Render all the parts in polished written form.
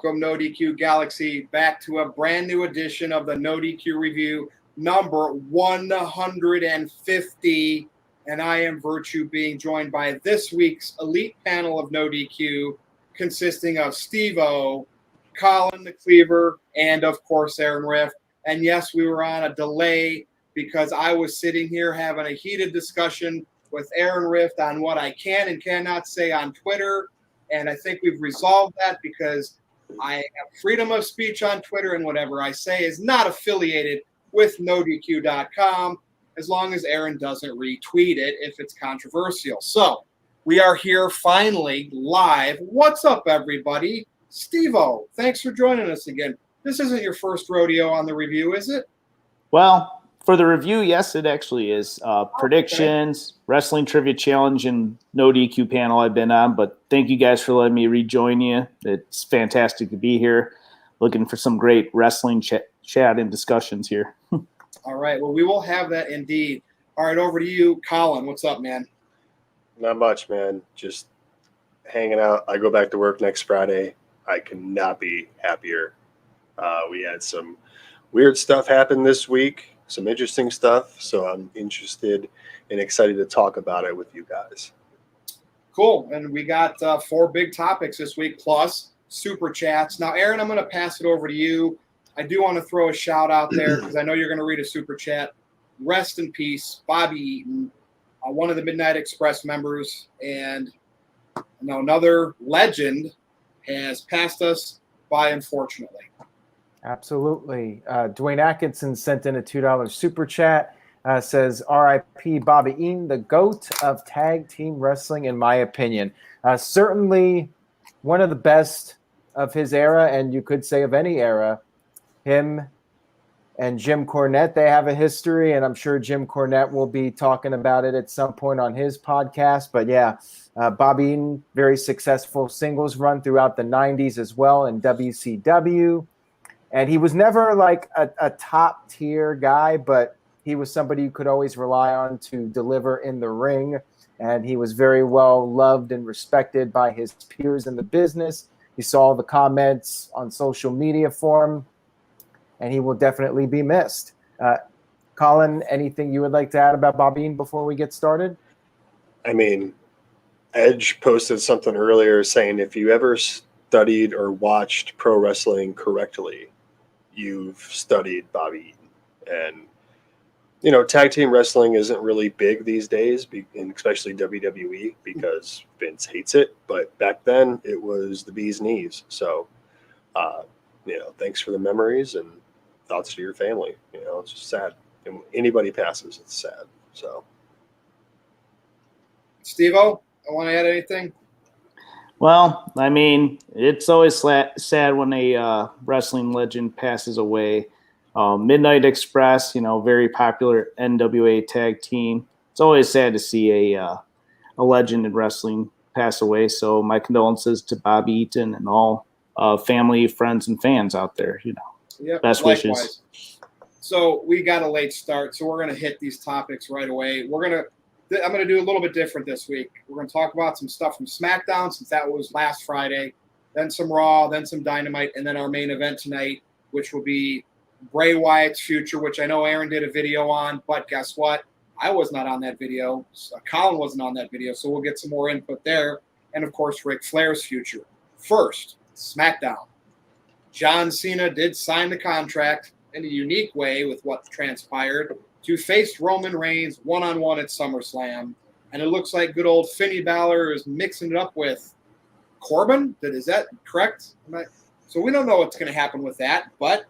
welcome NoDQ Galaxy back to a brand new edition of the NoDQ review, number 150. And I am Virtue, being joined by this week's elite panel of NoDQ, consisting of Steve-O, Colin the Cleaver, and of course Aaron Riff. And yes, we were on a delay because I was sitting here having a heated discussion with Aaron Rift on what I can and cannot say on Twitter. And I think we've resolved that because I have freedom of speech on Twitter, and whatever I say is not affiliated with NoDQ.com, as long as Aaron doesn't retweet it if it's controversial. So we are here finally live. What's up, everybody? Steve-O, thanks for joining us again. This isn't your first rodeo on the review, is it? Well, for the review, yes, it actually is. Predictions, Wrestling Trivia Challenge, and No DQ panel I've been on. But thank you guys for letting me rejoin you. It's fantastic to be here. Looking for some great wrestling chat and discussions here. All right. Well, we will have that indeed. All right, over to you, Colin. What's up, man? Not much, man. Just hanging out. I go back to work next Friday. I cannot be happier. We had some weird stuff happen this week. Some interesting stuff, so I'm interested and excited to talk about it with you guys. Cool, and we got 4 big topics this week, plus super chats. Now, Aaron, I'm going to pass it over to you. I do want to throw a shout out there because I know you're going to read a super chat. Rest in peace, Bobby Eaton, one of the Midnight Express members, and another legend has passed us by, unfortunately. Absolutely. Dwayne Atkinson sent in a $2 super chat. Says, R.I.P. Bobby Eaton, the GOAT of tag team wrestling, in my opinion. Certainly one of the best of his era, and you could say of any era. Him and Jim Cornette, they have a history, and I'm sure Jim Cornette will be talking about it at some point on his podcast. But yeah, Bobby Eaton, very successful singles run throughout the 90s as well in WCW. And he was never like a top tier guy, but he was somebody you could always rely on to deliver in the ring. And he was very well loved and respected by his peers in the business. You saw the comments on social media for him, and he will definitely be missed. Colin, anything you would like to add about Bobby Eaton before we get started? I mean, Edge posted something earlier saying if you ever studied or watched pro wrestling correctly, you've studied Bobby Eaton. And, you know, tag team wrestling isn't really big these days, and especially WWE, because Vince hates it. But back then, it was the bee's knees. So, thanks for the memories and thoughts to your family. You know, it's just sad. And when anybody passes, it's sad. So, Steve-O, I want to add anything? Well, I mean, it's always sad when a wrestling legend passes away. Midnight Express, very popular NWA tag team. It's always sad to see a legend in wrestling pass away. So my condolences to Bobby Eaton and all family, friends, and fans out there. Yep, best likewise. Wishes. So we got a late start, so we're going to hit these topics right away. I'm going to do a little bit different this week. We're going to talk about some stuff from SmackDown, since that was last Friday, then some Raw, then some Dynamite, and then our main event tonight, which will be Bray Wyatt's future, which I know Aaron did a video on, but guess what? I was not on that video. Colin wasn't on that video, so we'll get some more input there. And, of course, Ric Flair's future. First, SmackDown. John Cena did sign the contract in a unique way with what transpired to face Roman Reigns one-on-one at SummerSlam. And it looks like good old Finny Balor is mixing it up with Corbin. Is that correct? So we don't know what's going to happen with that. But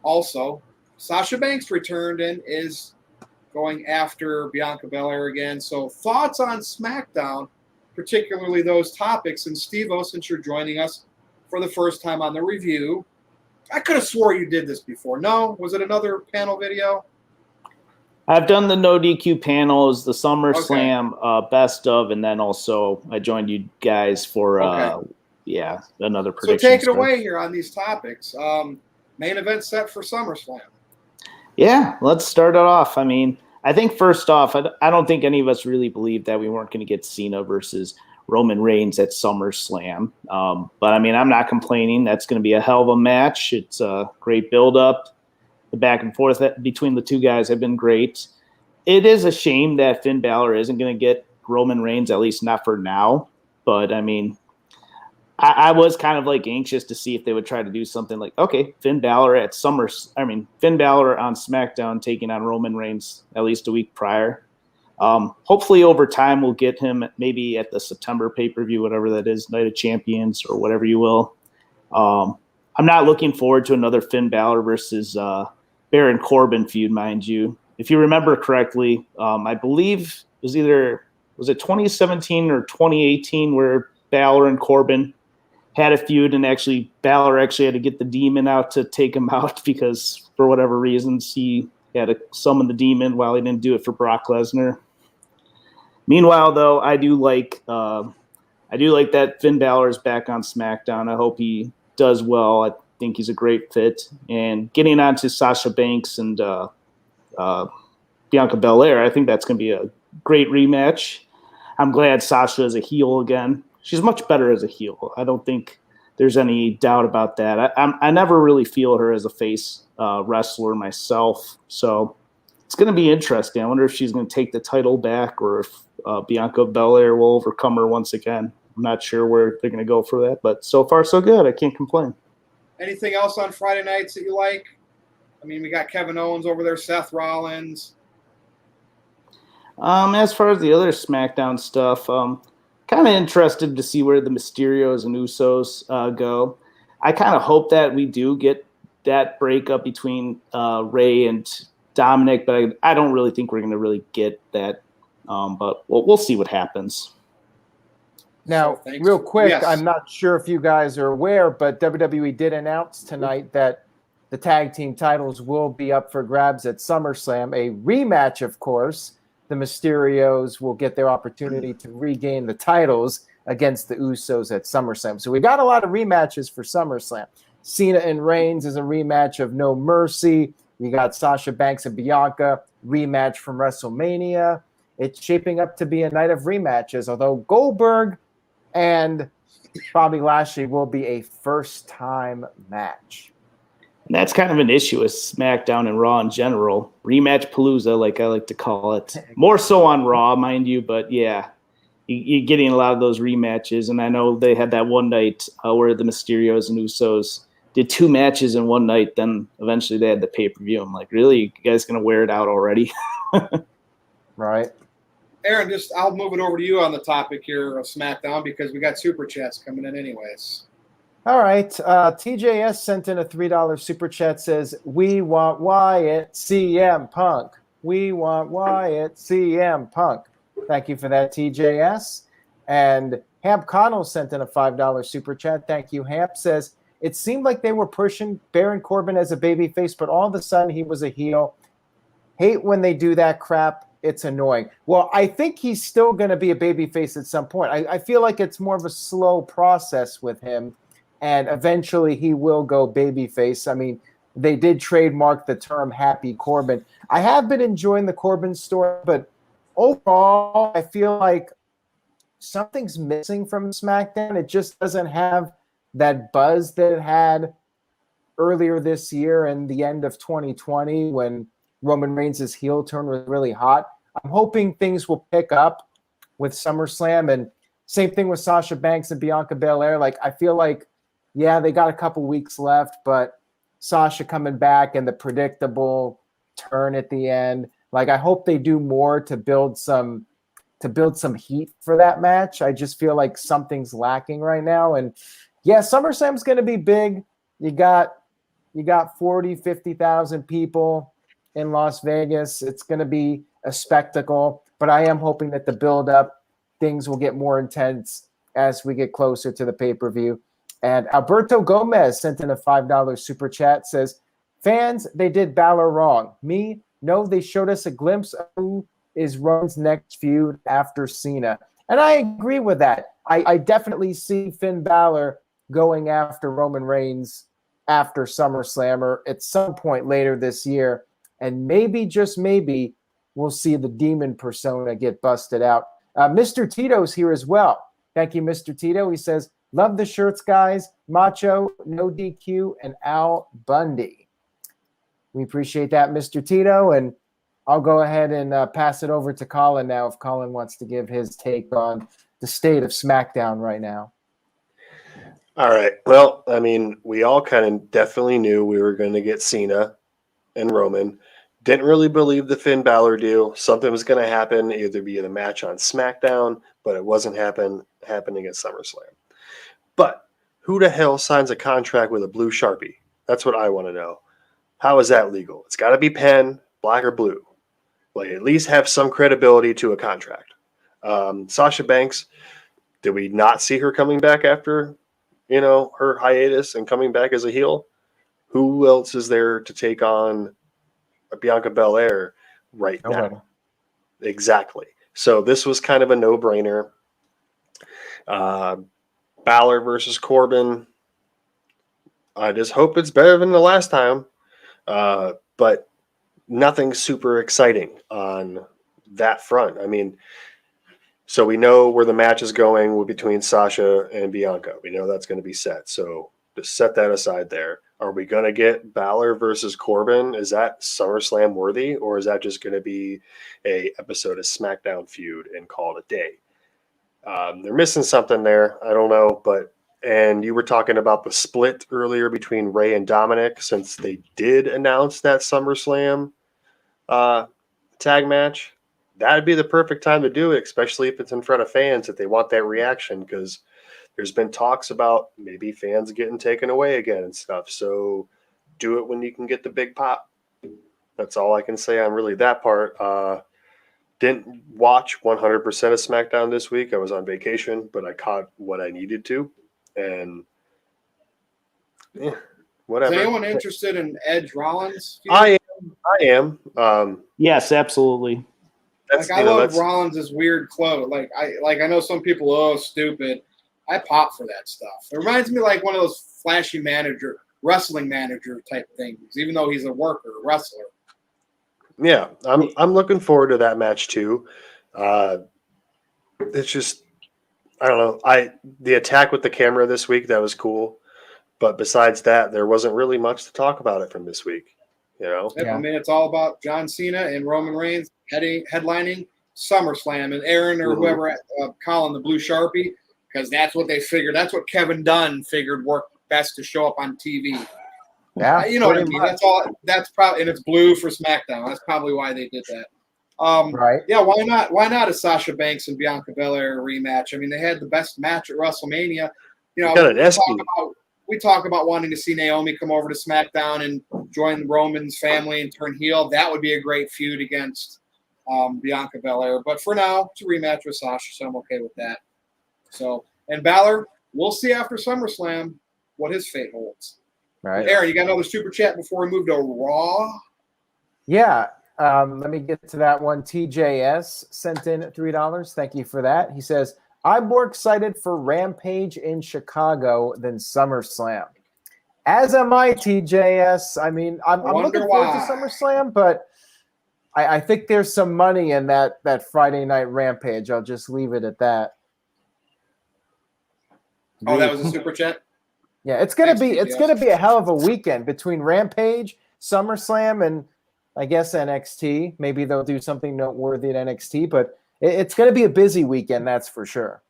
also, Sasha Banks returned and is going after Bianca Belair again. So thoughts on SmackDown, particularly those topics. And Steve-O, since you're joining us for the first time on the review, I could have swore you did this before. No? Was it another panel video? I've done the No DQ panels, the SummerSlam best of, and then also I joined you guys for another prediction. So take it away here on these topics. Main event set for SummerSlam. Yeah, let's start it off. I mean, I think first off, I don't think any of us really believed that we weren't going to get Cena versus Roman Reigns at SummerSlam. But I mean, I'm not complaining. That's going to be a hell of a match. It's a great build-up. The back and forth between the two guys have been great. It is a shame that Finn Balor isn't going to get Roman Reigns, at least not for now. But I mean, I was kind of like anxious to see if they would try to do something like, okay, Finn Balor on SmackDown taking on Roman Reigns at least a week prior. Hopefully over time we'll get him maybe at the September pay-per-view, whatever that is, Night of Champions or whatever you will. I'm not looking forward to another Finn Balor versus Baron Corbin feud, mind you. If you remember correctly, I believe was it 2017 or 2018 where Balor and Corbin had a feud, and Balor had to get the demon out to take him out because for whatever reasons he had to summon the demon while he didn't do it for Brock Lesnar. Meanwhile, though, I do like that Finn Balor is back on SmackDown. I hope he does well. I think he's a great fit. And getting on to Sasha Banks and Bianca Belair, I think that's going to be a great rematch. I'm glad Sasha is a heel again. She's much better as a heel. I don't think there's any doubt about that. I never really feel her as a face wrestler myself. So it's going to be interesting. I wonder if she's going to take the title back or if Bianca Belair will overcome her once again. I'm not sure where they're going to go for that, but so far so good. I can't complain. Anything else on Friday nights that you like? I mean, we got Kevin Owens over there, Seth Rollins. As far as the other SmackDown stuff, kind of interested to see where the Mysterios and Usos go. I kind of hope that we do get that breakup between Ray and Dominic, but I don't really think we're going to really get that. But we'll see what happens. Now, real quick, yes. I'm not sure if you guys are aware, but WWE did announce tonight that the tag team titles will be up for grabs at SummerSlam. A rematch, of course. The Mysterios will get their opportunity to regain the titles against the Usos at SummerSlam. So we got a lot of rematches for SummerSlam. Cena and Reigns is a rematch of No Mercy. We got Sasha Banks and Bianca, rematch from WrestleMania. It's shaping up to be a night of rematches, although Goldberg and Bobby Lashley will be a first-time match. And that's kind of an issue with SmackDown and Raw in general. Rematch palooza, like I like to call it. More so on Raw, mind you, but yeah, you're getting a lot of those rematches. And I know they had that one night where the Mysterios and Usos did 2 matches in one night. Then eventually they had the pay-per-view. I'm like, really? You guys going to wear it out already? Right. Aaron, I'll move it over to you on the topic here of SmackDown because we got Super Chats coming in anyways. All right. TJS sent in a $3 Super Chat, says, we want Wyatt, CM Punk. We want Wyatt, CM Punk. Thank you for that, TJS. And Hamp Connell sent in a $5 Super Chat. Thank you, Hamp. Says, it seemed like they were pushing Baron Corbin as a babyface, but all of a sudden he was a heel. Hate when they do that crap. It's annoying. Well, I think he's still going to be a babyface at some point. I feel like it's more of a slow process with him, and eventually he will go babyface. I mean, they did trademark the term Happy Corbin. I have been enjoying the Corbin story, but overall, I feel like something's missing from SmackDown. It just doesn't have that buzz that it had earlier this year and the end of 2020 when Roman Reigns' heel turn was really hot. I'm hoping things will pick up with SummerSlam, and same thing with Sasha Banks and Bianca Belair. Like, I feel like, yeah, they got a couple weeks left, but Sasha coming back and the predictable turn at the end. Like, I hope they do more to build some heat for that match. I just feel like something's lacking right now. And yeah, SummerSlam's going to be big. You got 40, 50,000 people in Las Vegas. It's going to be a spectacle, but I am hoping that the build-up, things will get more intense as we get closer to the pay-per-view. And Alberto Gomez sent in a $5 Super Chat, says, fans, they did Balor wrong. Me? No, they showed us a glimpse of who is Roman's next feud after Cena. And I agree with that. I definitely see Finn Balor going after Roman Reigns after SummerSlam or at some point later this year. And maybe, just maybe, we'll see the demon persona get busted out. Mr. Tito's here as well. Thank you, Mr. Tito. He says, love the shirts, guys. Macho, NoDQ, and Al Bundy. We appreciate that, Mr. Tito. And I'll go ahead and pass it over to Colin now if Colin wants to give his take on the state of SmackDown right now. All right. Well, I mean, we all kind of definitely knew we were going to get Cena and Roman. Didn't really believe the Finn Balor deal. Something was going to happen, either be in a match on SmackDown, but it wasn't happening at SummerSlam. But who the hell signs a contract with a blue Sharpie? That's what I want to know. How is that legal? It's got to be pen, black or blue. Like, at least have some credibility to a contract. Sasha Banks, did we not see her coming back after, her hiatus and coming back as a heel? Who else is there to take on Bianca Belair right now? Exactly. So this was kind of a no-brainer. Balor versus Corbin. I just hope it's better than the last time. But nothing super exciting on that front. I mean, so we know where the match is going between Sasha and Bianca. We know that's going to be set. So just set that aside there. Are we going to get Balor versus Corbin? Is that SummerSlam worthy, or is that just going to be a episode of SmackDown feud and call it a day? They're missing something there. I don't know, and you were talking about the split earlier between Ray and Dominic, since they did announce that SummerSlam tag match. That'd be the perfect time to do it, especially if it's in front of fans, if they want that reaction, because there's been talks about maybe fans getting taken away again and stuff. So do it when you can get the big pop. That's all I can say on really that part. Didn't watch 100% of SmackDown this week. I was on vacation, but I caught what I needed to. And whatever. Is anyone interested in Edge Rollins? I am. Yes, absolutely. I love Rollins' weird clothes. I know some people, stupid. I pop for that stuff. It reminds me like one of those flashy wrestling manager type things, even though he's a wrestler. Yeah, I'm looking forward to that match too. It's just, I don't know. The attack with the camera this week, that was cool. But besides that, there wasn't really much to talk about it from this week. Yeah. I mean, it's all about John Cena and Roman Reigns headlining SummerSlam, and Aaron or whoever, Colin the Blue Sharpie, because that's what they figured. That's what Kevin Dunn figured worked best to show up on TV. Yeah, you know what I mean. That's all. That's probably, and it's blue for SmackDown. That's probably why they did that. Right. Yeah. Why not? Why not a Sasha Banks and Bianca Belair rematch? I mean, they had the best match at WrestleMania. We talk about wanting to see Naomi come over to SmackDown and join Roman's family and turn heel. That would be a great feud against Bianca Belair. But for now, it's a rematch with Sasha, so I'm okay with that. So, and Balor, we'll see after SummerSlam what his fate holds. Right. Aaron, you got another super chat before we move to Raw? Yeah. Let me get to that one. TJS sent in $3. Thank you for that. He says, I'm more excited for Rampage in Chicago than SummerSlam. As am I, TJS. I mean, I'm looking forward to SummerSlam, but I think there's some money in that Friday night Rampage. I'll just leave it at that. Oh, that was a super chat? Yeah, it's gonna be a hell of a weekend between Rampage, SummerSlam, and I guess NXT. Maybe they'll do something noteworthy at NXT, but it's going to be a busy weekend, that's for sure.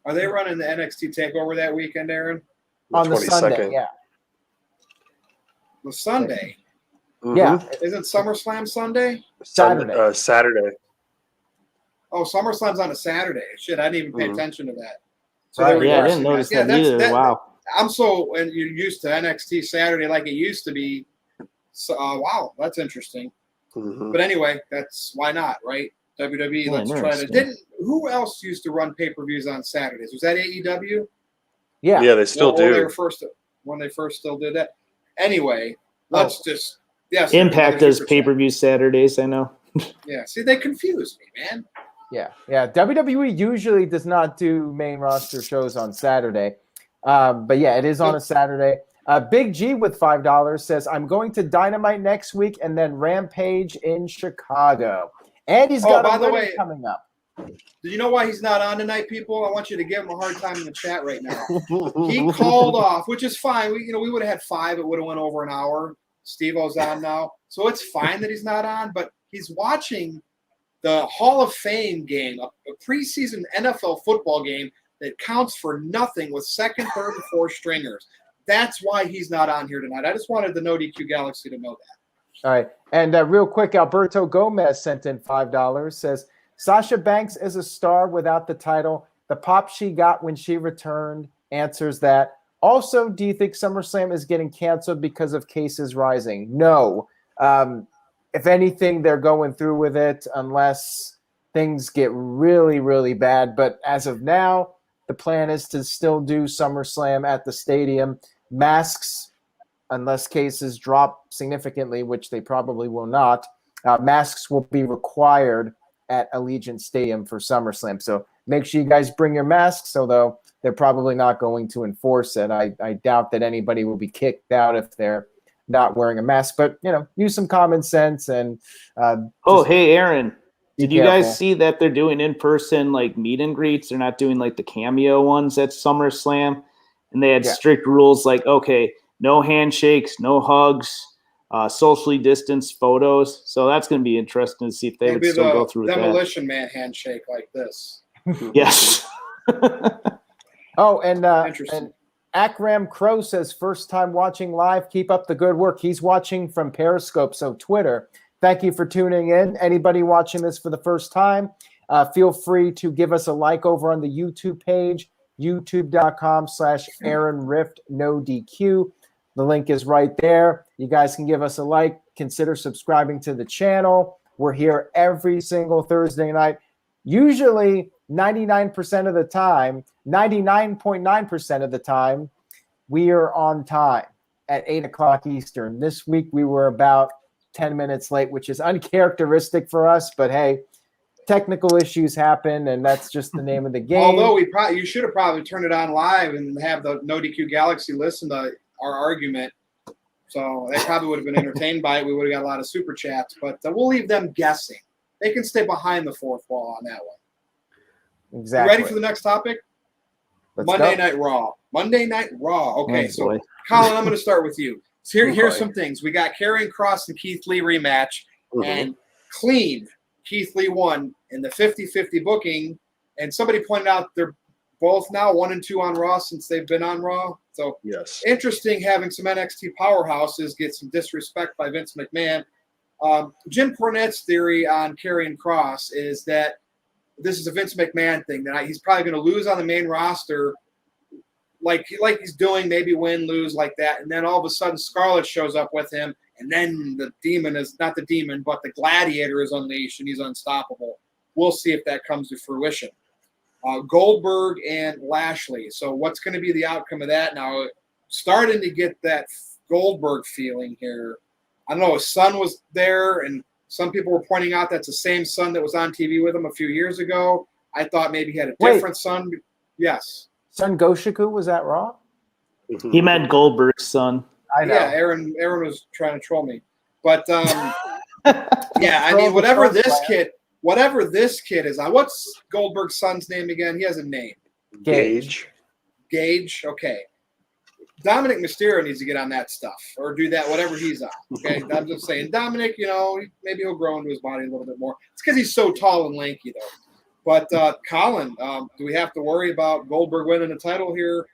Are they running the NXT TakeOver that weekend, Aaron? On the Sunday, yeah. The Sunday? Mm-hmm. Yeah. Isn't SummerSlam Sunday? Saturday. Saturday. Oh, SummerSlam's on a Saturday. Shit, I didn't even pay attention to that. So I didn't notice that either. Wow. I'm so used to NXT Saturday like it used to be. So, wow, that's interesting. Mm-hmm. But anyway, that's why not, right? WWE, let's try to. Who else used to run pay-per-views on Saturdays? Was that AEW? Yeah. Yeah, they still do. They were when they first still did that. Anyway, let's just Impact does pay-per-view Saturdays, I know. Yeah, see, they confuse me, man. Yeah. WWE usually does not do main roster shows on Saturday. But yeah, it is on a Saturday. Big G with $5 says, I'm going to Dynamite next week and then Rampage in Chicago. And he's got a wedding coming up. Do you know why he's not on tonight, people? I want you to give him a hard time in the chat right now. He called off, which is fine. We would have had 5. It would have went over an hour. Steve-O's on now. So it's fine that he's not on, but he's watching the Hall of Fame game, a preseason NFL football game that counts for nothing with second, third, and fourth stringers. That's why he's not on here tonight. I just wanted the NoDQ Galaxy to know that. All right. And real quick, Alberto Gomez sent in $5, says, Sasha Banks is a star without the title. The pop she got when she returned answers that. Also, do you think SummerSlam is getting canceled because of cases rising? No. If anything, they're going through with it unless things get really, really bad. But as of now, the plan is to still do SummerSlam at the stadium. Masks, unless cases drop significantly, which they probably will not, masks will be required at Allegiant Stadium for SummerSlam. So make sure you guys bring your masks, although they're probably not going to enforce it. I doubt that anybody will be kicked out if they're not wearing a mask. But, use some common sense. And hey, Aaron, did you careful. guys see that they're doing in-person like meet and greets? They're not doing like the cameo ones at SummerSlam. And they had strict rules like, okay, no handshakes, no hugs, socially distanced photos. So that's going to be interesting to see if they would still go through with that. Demolition Man handshake like this. Yes. Oh, and Interesting. Akram Crow says, first time watching live. Keep up the good work. He's watching from Periscope, so Twitter. Thank you for tuning in. Anybody watching this for the first time, feel free to give us a like over on the YouTube page, youtube.com/AaronRiftNoDQ. The link is right there. You guys can give us a like. Consider subscribing to the channel. We're here every single Thursday night. Usually 99% of the time, 99.9% of the time, we are on time at 8 o'clock Eastern. This week we were about 10 minutes late, which is uncharacteristic for us, but hey, technical issues happen, and that's just the name of the game. Although you should have probably turned it on live and have the NoDQ Galaxy listen to our argument. So they probably would have been entertained by it. We would have got a lot of super chats, but we'll leave them guessing. They can stay behind the fourth wall on that one. Exactly. You ready for the next topic? Monday Night Raw. Monday Night Raw. Okay, so Colin, I'm going to start with you. So here's some things. We got Karrion, Kross, and Keith Lee rematch, and clean. Keith Lee won in the 50-50 booking, and somebody pointed out they're both now 1 and 2 on Raw since they've been on Raw. So yes, interesting having some NXT powerhouses get some disrespect by Vince McMahon. Jim Cornette's theory on Karrion Kross is that this is a Vince McMahon thing, that he's probably going to lose on the main roster like he's doing, maybe win, lose like that, and then all of a sudden Scarlett shows up with him, and then the demon is not the demon, but the gladiator is unleashed, and he's unstoppable. We'll see if that comes to fruition. Goldberg and Lashley. So what's going to be the outcome of that now? Starting to get that Goldberg feeling here. I don't know, his son was there, and some people were pointing out that's the same son that was on TV with him a few years ago. I thought maybe he had a different son. Yes. Son Goshiku was at Raw? He meant Goldberg's son. I know. Yeah, Aaron was trying to troll me. But, yeah, I mean, whatever this kid is on. What's Goldberg's son's name again? He has a name. Gage. Okay. Dominic Mysterio needs to get on that stuff or do that, whatever he's on. Okay. I'm just saying, Dominic, maybe he'll grow into his body a little bit more. It's because he's so tall and lanky, though. But, Colin, do we have to worry about Goldberg winning the title here?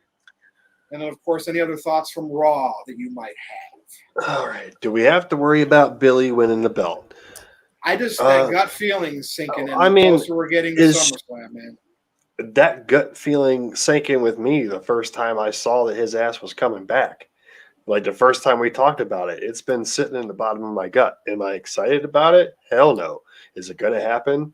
And then, of course, any other thoughts from Raw that you might have? All right. Do we have to worry about Billy winning the belt? I just that gut feeling sinking in. I mean, the closer we're getting to SummerSlam, man. That gut feeling sank in with me the first time I saw that his ass was coming back. Like the first time we talked about it, it's been sitting in the bottom of my gut. Am I excited about it? Hell no. Is it going to happen?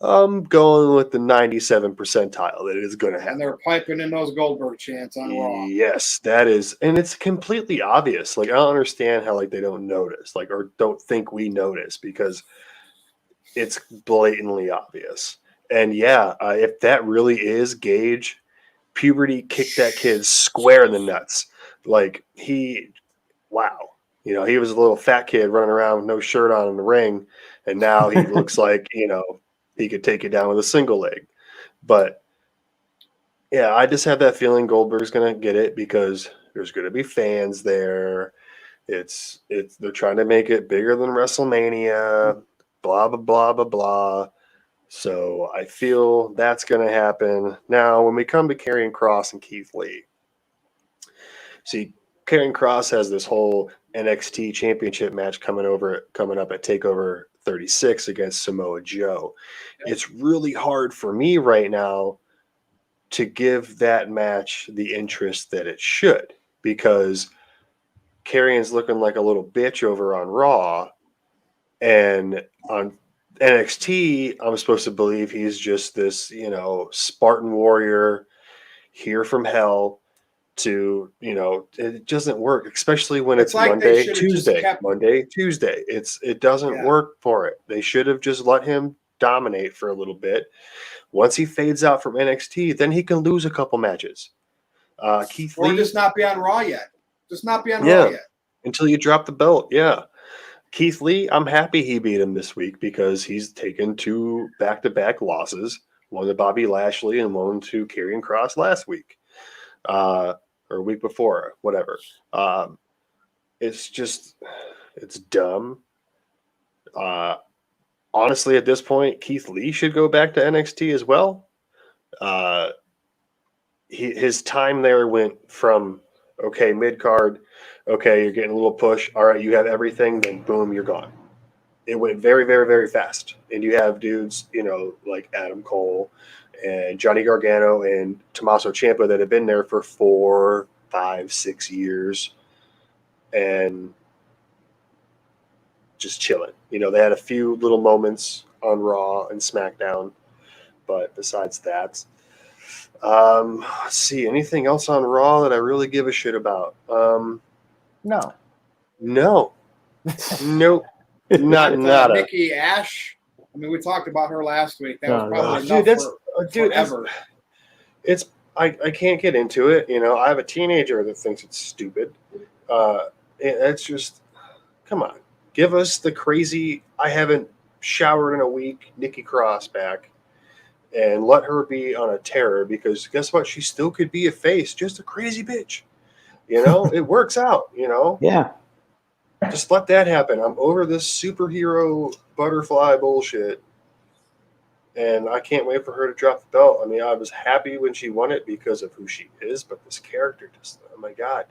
I'm going with the 97th percentile that it is going to happen. And they're piping in those Goldberg chants on Raw. Yes, that is. And it's completely obvious. Like, I don't understand how, they don't notice, or don't think we notice, because it's blatantly obvious. And yeah, if that really is Gage, puberty kicked that kid square in the nuts. Wow. He was a little fat kid running around with no shirt on in the ring. And now he looks like, he could take you down with a single leg. But yeah, I just have that feeling Goldberg's going to get it because there's going to be fans there. They're trying to make it bigger than WrestleMania, blah, blah, blah, blah, blah. So I feel that's going to happen. Now, when we come to Karrion Kross and Keith Lee, see, Karrion Kross has this whole NXT championship match coming up at TakeOver 36 against Samoa Joe. It's really hard for me right now to give that match the interest that it should, because Karrion's looking like a little bitch over on Raw, and on NXT, I'm supposed to believe he's just this, Spartan warrior here from hell to, it doesn't work, especially when it's like Monday, Tuesday. It doesn't work for it. They should have just let him dominate for a little bit. Once he fades out from NXT, then he can lose a couple matches. Keith Lee, just not be on Raw yet. Just not be on Raw yet. Until you drop the belt, yeah. Keith Lee, I'm happy he beat him this week because he's taken 2 back-to-back losses, one to Bobby Lashley and one to Karrion Kross last week, or week before, whatever. It's dumb. Honestly, at this point, Keith Lee should go back to NXT as well. His time there went from, okay, mid-card, okay, you're getting a little push. All right, you have everything, then boom, you're gone. It went very, very, very fast. And you have dudes, like Adam Cole and Johnny Gargano and Tommaso Ciampa that have been there for 4, 5, 6 years and just chilling. They had a few little moments on Raw and SmackDown, but besides that, let's see, anything else on Raw that I really give a shit about? No. Nope. Not Nikki Ash. I mean, we talked about her last week. That was probably enough forever. I can't get into it. I have a teenager that thinks it's stupid. It's just, come on, give us the crazy, I haven't showered in a week, Nikki Cross back, and let her be on a tear, because guess what? She still could be a face, just a crazy bitch. It works out, Yeah. Just let that happen. I'm over this superhero butterfly bullshit, and I can't wait for her to drop the belt. I mean, I was happy when she won it because of who she is, but this character just, oh my God.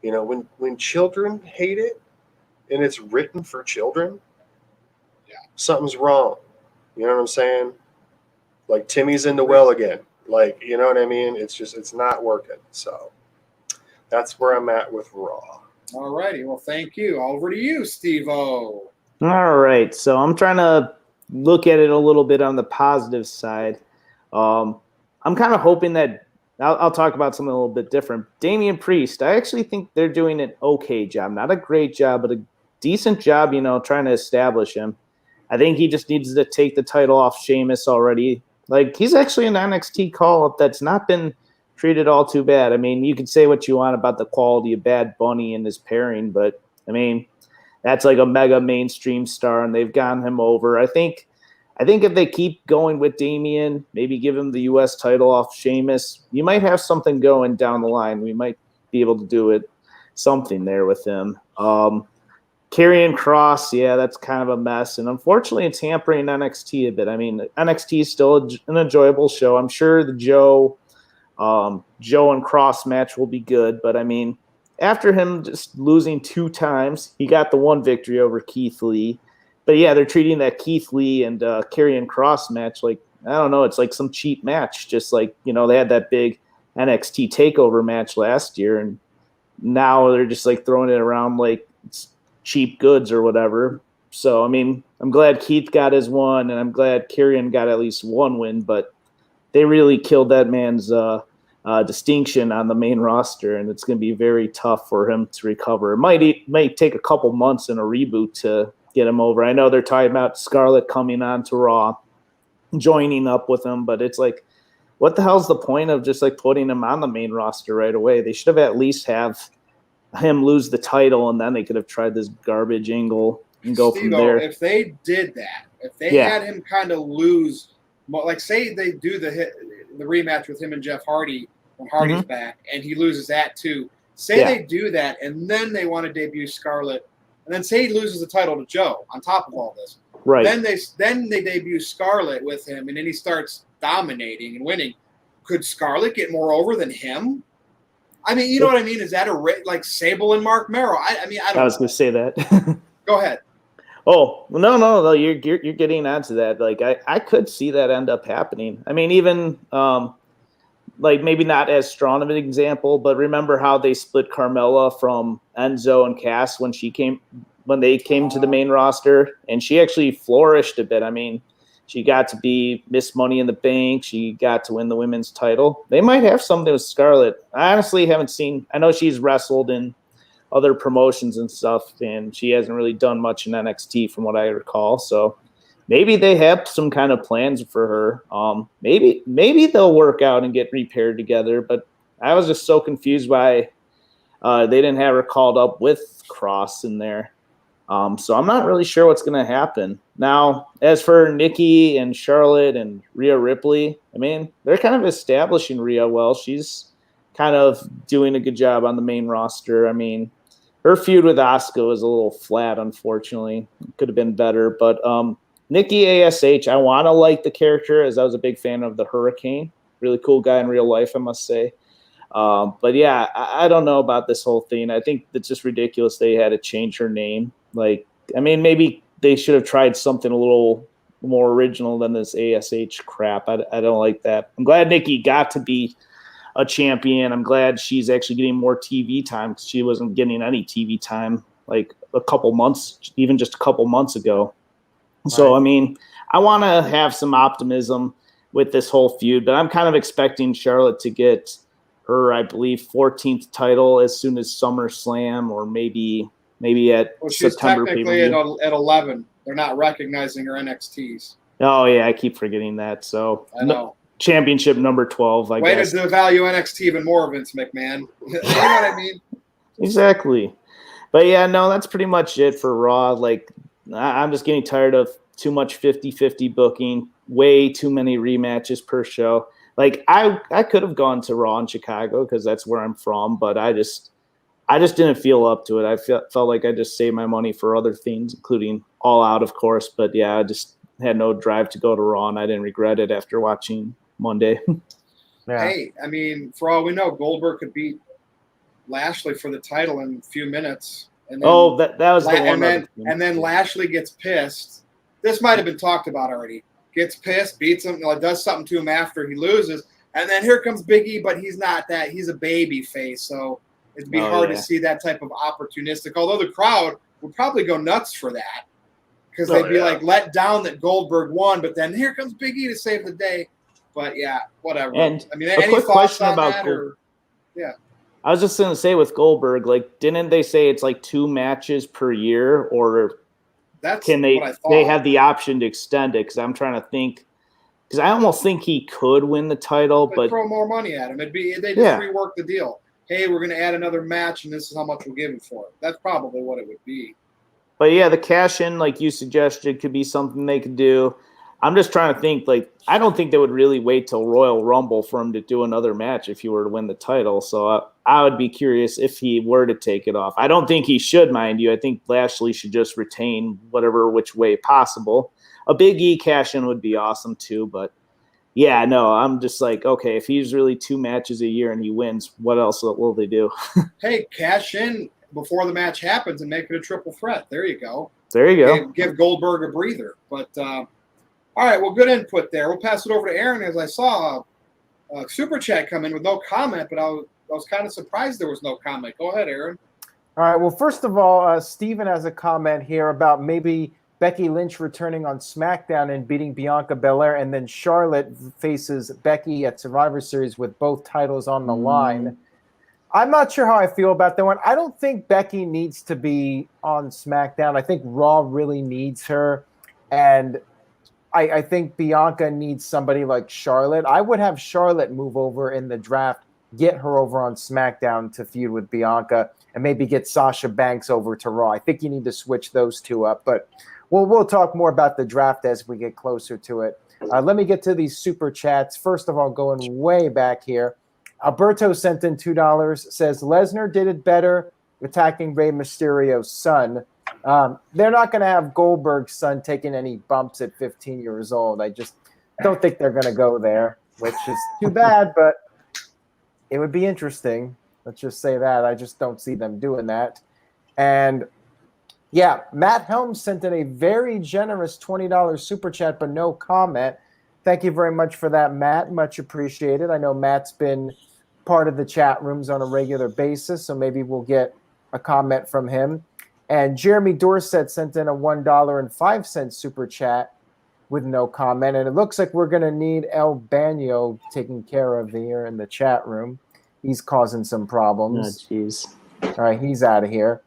When children hate it and it's written for children, something's wrong. You know what I'm saying? Like Timmy's in the well again. Like, you know what I mean? It's not working. So that's where I'm at with Raw. All righty. Well, thank you. Over to you, Steve-O. All right. So I'm trying to look at it a little bit on the positive side. I'm kind of hoping that I'll talk about something a little bit different. Damian Priest, I actually think they're doing an okay job. Not a great job, but a decent job, trying to establish him. I think he just needs to take the title off Sheamus already. Like, he's actually an NXT call-up that's not been treated all too bad. I mean, you could say what you want about the quality of Bad Bunny and his pairing, but, I mean, that's like a mega mainstream star, and they've gotten him over. I think if they keep going with Damian, maybe give him the U.S. title off Sheamus, you might have something going down the line. We might be able to do something there with him. Karrion Kross, yeah, that's kind of a mess. And unfortunately, it's hampering NXT a bit. I mean, NXT is still an enjoyable show. I'm sure the Joe and Kross match will be good. But, I mean, after him just losing 2 times, he got the 1 victory over Keith Lee. But, yeah, they're treating that Keith Lee and Karrion Kross match like, I don't know, it's like some cheap match. Just like, they had that big NXT TakeOver match last year. And now they're just, like, throwing it around like it's cheap goods or whatever. So, I mean, I'm glad Keith got his 1, and I'm glad Karrion got at least 1 win. But they really killed that man's distinction on the main roster, and it's going to be very tough for him to recover. It might take a couple months in a reboot to get him over. I know they're talking about Scarlett coming on to Raw, joining up with him, but it's like, what the hell's the point of just like putting him on the main roster right away? They should have at least have him lose the title, and then they could have tried this garbage angle and go from there. If they did that, If they had him kind of lose, like say they do the rematch with him and Jeff Hardy when Hardy's back, and he loses that too. Say they do that, and then they want to debut Scarlett, and then say he loses the title to Joe on top of all this. Right. Then they debut Scarlett with him, and then he starts dominating and winning. Could Scarlett get more over than him? I mean, you know what I mean? Is that like Sable and Mark Merrow? I mean, I don't. I was going to say that. Go ahead. Oh, no. You're getting onto that. Like, I could see that end up happening. I mean, even like maybe not as strong of an example, but remember how they split Carmella from Enzo and Cass when they came to the main roster, and she actually flourished a bit. I mean, she got to be Miss Money in the Bank. She got to win the women's title. They might have something with Scarlett. I honestly haven't seen. I know she's wrestled in other promotions and stuff, and she hasn't really done much in NXT from what I recall. So maybe they have some kind of plans for her. Maybe they'll work out and get repaired together. But I was just so confused why they didn't have her called up with Kross in there. So I'm not really sure what's going to happen. Now, as for Nikki and Charlotte and Rhea Ripley, I mean, they're kind of establishing Rhea well. She's kind of doing a good job on the main roster. I mean, her feud with Asuka was a little flat, unfortunately. Could have been better. But Nikki ASH, I want to like the character, as I was a big fan of the Hurricane. Really cool guy in real life, I must say. But yeah, I don't know about this whole thing. I think it's just ridiculous they had to change her name. Like, I mean, maybe they should have tried something a little more original than this ASH crap. I don't like that. I'm glad Nikki got to be a champion. I'm glad she's actually getting more TV time because she wasn't getting any TV time like a couple months, even just a couple months ago. Right. So, I mean, I want to have some optimism with this whole feud, but I'm kind of expecting Charlotte to get her, I believe, 14th title as soon as SummerSlam, or maybe at she's September. Technically at 11. They're not recognizing her NXTs. Oh yeah, I keep forgetting that. So I know. Championship number 12. I guess. Way to devalue NXT even more, Vince McMahon. You know what I mean? Exactly. But yeah, no, that's pretty much it for Raw. Like, I'm just getting tired of too much 50-50 booking, way too many rematches per show. Like, I could have gone to Raw in Chicago because that's where I'm from, but I just didn't feel up to it. I felt like I just saved my money for other things, including All Out, of course. But yeah, I just had no drive to go to Raw, and I didn't regret it after watching Monday. Yeah. Hey, I mean, for all we know, Goldberg could beat Lashley for the title in a few minutes. And then, that was the one. And then Lashley gets pissed. This might have been talked about already. Gets pissed, beats him, does something to him after he loses. And then here comes Big E, but he's not that. He's a baby face, so it'd be hard to see that type of opportunistic. Although the crowd would probably go nuts for that because they'd be like let down that Goldberg won, but then here comes Big E to save the day. But yeah, whatever. And I mean, a any quick thoughts question on about that? Yeah. I was just going to say with Goldberg, like, didn't they say it's like 2 matches per year, or that's what I thought. They have the option to extend it? Because I'm trying to think. Because I almost think he could win the title, but throw more money at him. They just rework the deal. Hey, we're going to add another match, and this is how much we'll give him for it. That's probably what it would be. But yeah, the cash in, like you suggested, could be something they could do. I'm just trying to think, like, I don't think they would really wait till Royal Rumble for him to do another match if he were to win the title. So I would be curious if he were to take it off. I don't think he should, mind you. I think Lashley should just retain which way possible. A Big E cash in would be awesome too, but yeah, no, I'm just like, okay, if he's really 2 matches a year and he wins, what else will they do? Hey, cash in before the match happens and make it a triple threat. There you go. There you go. Give Goldberg a breather. But all right, well, good input there. We'll pass it over to Aaron, as I saw a super chat come in with no comment, but I was kind of surprised there was no comment. Go ahead, Aaron. All right, well, first of all, Steven has a comment here about maybe Becky Lynch returning on SmackDown and beating Bianca Belair, and then Charlotte faces Becky at Survivor Series with both titles on the line. I'm not sure how I feel about that one. I don't think Becky needs to be on SmackDown. I think Raw really needs her, and I think Bianca needs somebody like Charlotte. I would have Charlotte move over in the draft, get her over on SmackDown to feud with Bianca. and maybe get Sasha Banks over to Raw. I think you need to switch those two up, but we'll talk more about the draft as we get closer to it. Let me get to these super chats. First of all, going way back here, Alberto sent in $2, says Lesnar did it better attacking Rey Mysterio's son. They're not going to have Goldberg's son taking any bumps at 15 years old. I just don't think they're going to go there, which is too bad, but it would be interesting. Let's just say that. I just don't see them doing that. And yeah, Matt Helms sent in a very generous $20 super chat, but no comment. Thank you very much for that, Matt. Much appreciated. I know Matt's been part of the chat rooms on a regular basis, so maybe we'll get a comment from him. And Jeremy Dorset sent in a $1.05 super chat with no comment. And it looks like we're going to need El Banyo taken care of here in the chat room. He's causing some problems. Oh, jeez. All right, he's out of here.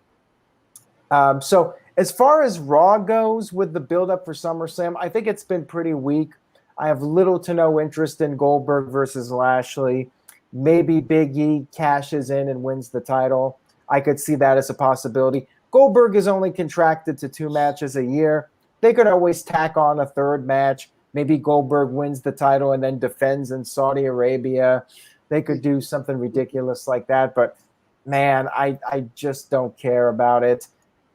So as far as Raw goes with the build-up for SummerSlam, I think it's been pretty weak. I have little to no interest in Goldberg versus Lashley. Maybe Big E cashes in and wins the title. I could see that as a possibility. Goldberg is only contracted to 2 matches a year. They could always tack on a third match. Maybe Goldberg wins the title and then defends in Saudi Arabia. They could do something ridiculous like that. But, man, I just don't care about it.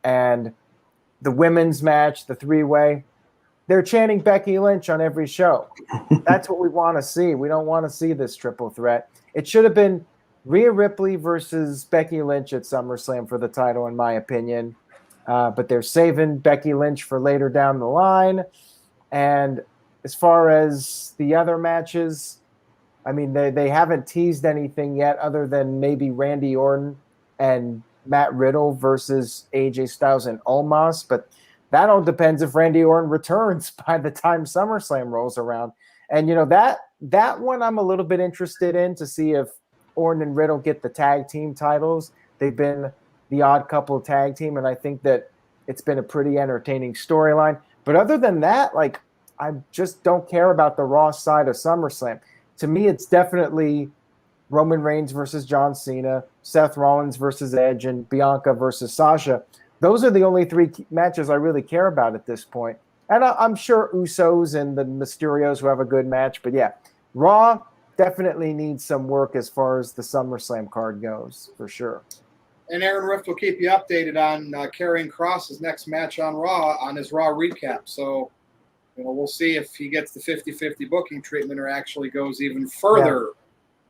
And the women's match, the 3-way, they're chanting Becky Lynch on every show. That's what we want to see. We don't want to see this triple threat. It should have been Rhea Ripley versus Becky Lynch at SummerSlam for the title, in my opinion. But they're saving Becky Lynch for later down the line. And as far as the other matches, I mean, they haven't teased anything yet other than maybe Randy Orton and Matt Riddle versus AJ Styles and Omos, but that all depends if Randy Orton returns by the time SummerSlam rolls around. And, you know, that one I'm a little bit interested in to see if Orton and Riddle get the tag team titles. They've been the odd couple tag team, and I think that it's been a pretty entertaining storyline. But other than that, like, I just don't care about the Raw side of SummerSlam. To me, it's definitely Roman Reigns versus John Cena, Seth Rollins versus Edge, and Bianca versus Sasha. Those are the only 3 matches I really care about at this point. And I'm sure Usos and the Mysterios will have a good match. But, yeah, Raw definitely needs some work as far as the SummerSlam card goes, for sure. And Aaron Rift will keep you updated on Karrion Kross's next match on Raw on his Raw recap. So, you know, we'll see if he gets the 50-50 booking treatment or actually goes even further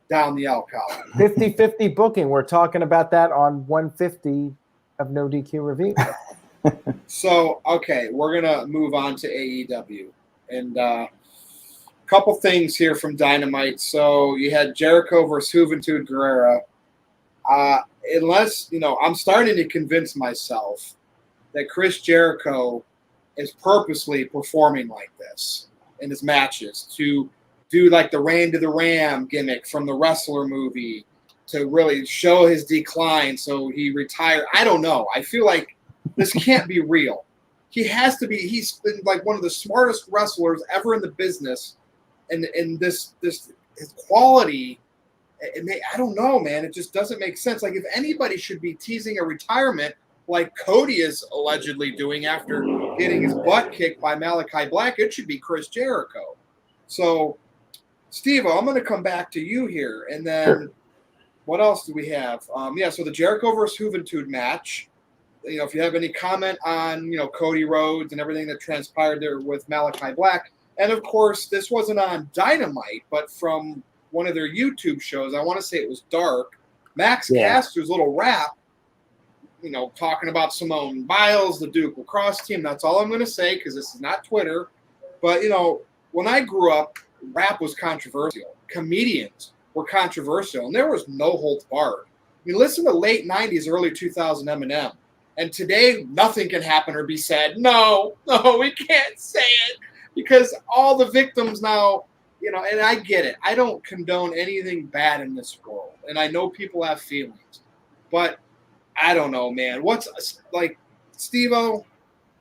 down the L column. 50-50 booking. We're talking about that on 150 of NoDQ Review. So, okay, we're going to move on to AEW. And a couple things here from Dynamite. So you had Jericho versus Juventud Guerrera. Unless, you know, I'm starting to convince myself that Chris Jericho is purposely performing like this in his matches to do like the Randy the Ram gimmick from the Wrestler movie to really show his decline so he retired. I don't know. I feel like this can't be real. He has to be. He's been like one of the smartest wrestlers ever in the business, and this his quality. I don't know, man. It just doesn't make sense. Like, if anybody should be teasing a retirement like Cody is allegedly doing after getting his butt kicked by Malakai Black, it should be Chris Jericho. So, Steve, I'm going to come back to you here. And then Sure. What else do we have? So the Jericho versus Houventude match. You know, if you have any comment on, you know, Cody Rhodes and everything that transpired there with Malakai Black. And, of course, this wasn't on Dynamite, but from one of their YouTube shows, I want to say it was Dark, Max Caster's little rap, you know, talking about Simone Biles, the Duke Lacrosse team. That's all I'm going to say because this is not Twitter. But, you know, when I grew up, rap was controversial. Comedians were controversial, and there was no holds barred. I mean, listen to late 90s, early 2000 Eminem. And today, nothing can happen or be said. No, we can't say it because all the victims now, you know, and I get it. I don't condone anything bad in this world. And I know people have feelings. But I don't know, man. What's like, Steve-O,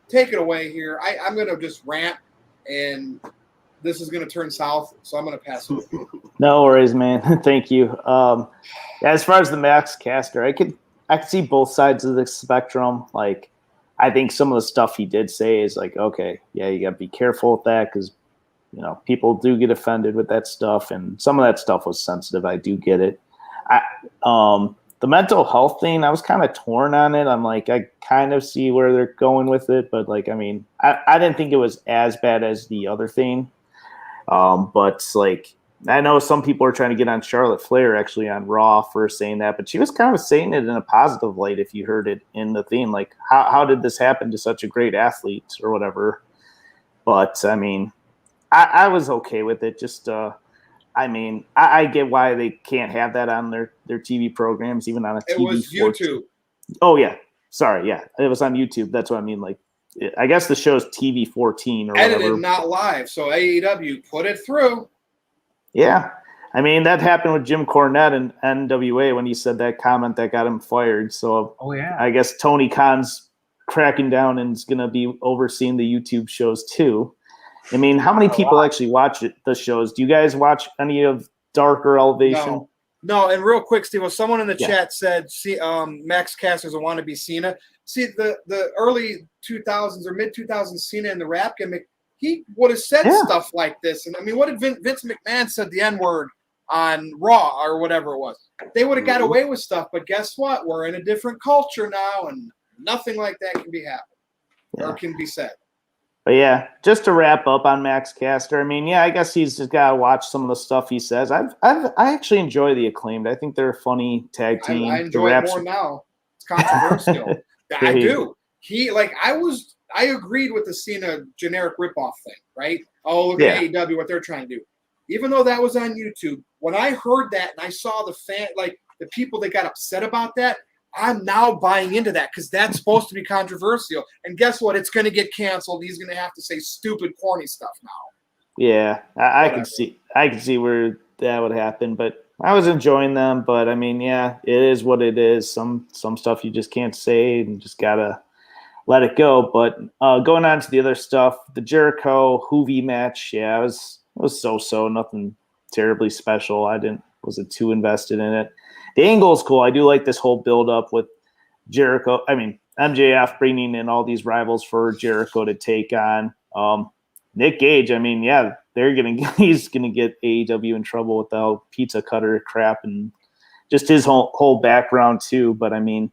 take it away here. I'm going to just rant, and this is going to turn south, so I'm going to pass it. No worries, man. Thank you. As far as the Max Caster, I could I can see both sides of the spectrum. Like, I think some of the stuff he did say is like, okay, yeah, you got to be careful with that because, you know, people do get offended with that stuff, and some of that stuff was sensitive. I do get it. The mental health thing, I was kind of torn on it. I'm like, I kind of see where they're going with it, but like, I mean, I didn't think it was as bad as the other thing. But like, I know some people are trying to get on Charlotte Flair actually on Raw for saying that, but she was kind of saying it in a positive light if you heard it in the theme. Like, how did this happen to such a great athlete or whatever? But I mean, I was okay with it. Just, I mean, I get why they can't have that on their TV programs, even on a TV. It was YouTube. Oh, yeah. Sorry, yeah. It was on YouTube. That's what I mean. Like, I guess the show's TV 14 or edited, whatever. not live. So AEW put it through. Yeah. I mean, that happened with Jim Cornette and NWA when he said that comment that got him fired. So I guess Tony Khan's cracking down and is going to be overseeing the YouTube shows too. I mean, how many people actually watch the shows? Do you guys watch any of Dark or Elevation? No. And real quick, Steve, someone in the chat said, "See, Max Caster's a wannabe Cena." See, the early 2000s or mid 2000s Cena in the rap gimmick, he would have said stuff like this. And I mean, what did Vince McMahon said the N-word on Raw or whatever it was? They would have got away with stuff. But guess what? We're in a different culture now, and nothing like that can be happened or can be said. But yeah, just to wrap up on Max Caster, I mean, yeah, I guess he's just got to watch some of the stuff he says. I actually enjoy the Acclaimed. I think they're a funny tag team. I enjoy it more now. It's controversial. I do. I agreed with the Cena generic ripoff thing, right? Oh, look at AEW, what they're trying to do. Even though that was on YouTube, when I heard that and I saw the people that got upset about that, I'm now buying into that because that's supposed to be controversial. And guess what? It's going to get canceled. He's going to have to say stupid, corny stuff now. Yeah, I can see where that would happen. But I was enjoying them. But I mean, yeah, it is what it is. Some stuff you just can't say and just gotta let it go. But going on to the other stuff, the Jericho Hoovy match, yeah, it was so nothing terribly special. Wasn't too invested in it. The angle is cool. I do like this whole build-up with Jericho. I mean, MJF bringing in all these rivals for Jericho to take on. Nick Gage, I mean, yeah, he's gonna get AEW in trouble with the whole pizza cutter crap and just his whole background too. But I mean,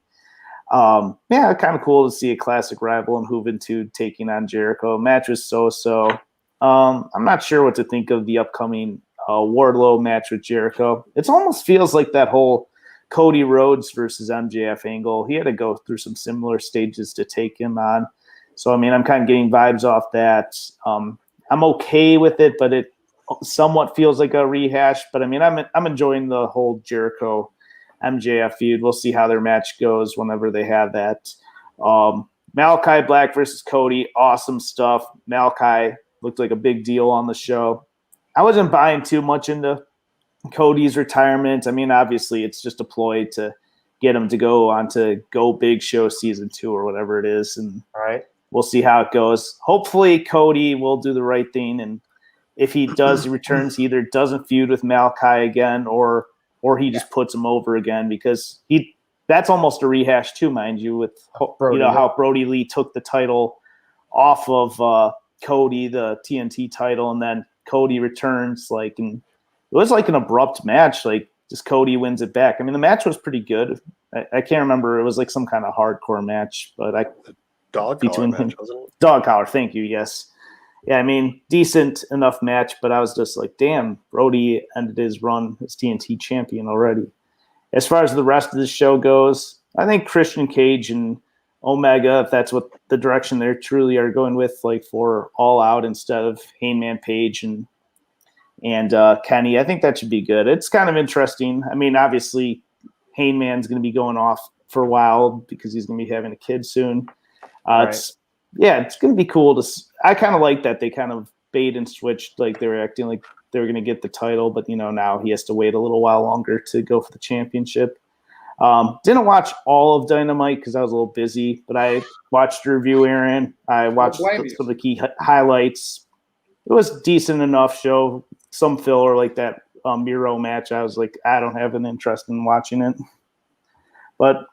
yeah, kind of cool to see a classic rival in Juventud taking on Jericho. Match was so. I'm not sure what to think of the upcoming Wardlow match with Jericho. It almost feels like that whole Cody Rhodes versus MJF angle. He had to go through some similar stages to take him on. So, I mean, I'm kind of getting vibes off that. I'm okay with it, but it somewhat feels like a rehash. But, I mean, I'm enjoying the whole Jericho MJF feud. We'll see how their match goes whenever they have that. Malakai Black versus Cody, awesome stuff. Malakai looked like a big deal on the show. I wasn't buying too much into Cody's retirement. I mean, obviously, it's just a ploy to get him to go on to Go Big Show Season 2 or whatever it is. And we'll see how it goes. Hopefully, Cody will do the right thing. And if he does, he returns. He either doesn't feud with Malakai again or he just puts him over again because that's almost a rehash too, mind you, with how Brody Lee took the title off of Cody, the TNT title, and then Cody returns, and it was like an abrupt match, like just Cody wins it back. I mean, the match was pretty good. I can't remember. It was like some kind of hardcore match, but dog collar match, wasn't it? Dog collar, thank you, yes. Yeah, I mean, decent enough match, but I was just like, damn, Brody ended his run as TNT champion already. As far as the rest of the show goes, I think Christian Cage and Omega, if that's what the direction they truly are going with, like for All Out instead of Hangman Page and Kenny, I think that should be good. It's kind of interesting. I mean, obviously, Hangman's going to be going off for a while because he's going to be having a kid soon. It's going to be cool to. I kind of like that they kind of bait and switched, like they were acting like they were going to get the title, but now he has to wait a little while longer to go for the championship. Didn't watch all of Dynamite because I was a little busy, but I watched the review, Aaron. I watched some of the key highlights. It was a decent enough show. Some filler like that Miro match. I was like, I don't have an interest in watching it. But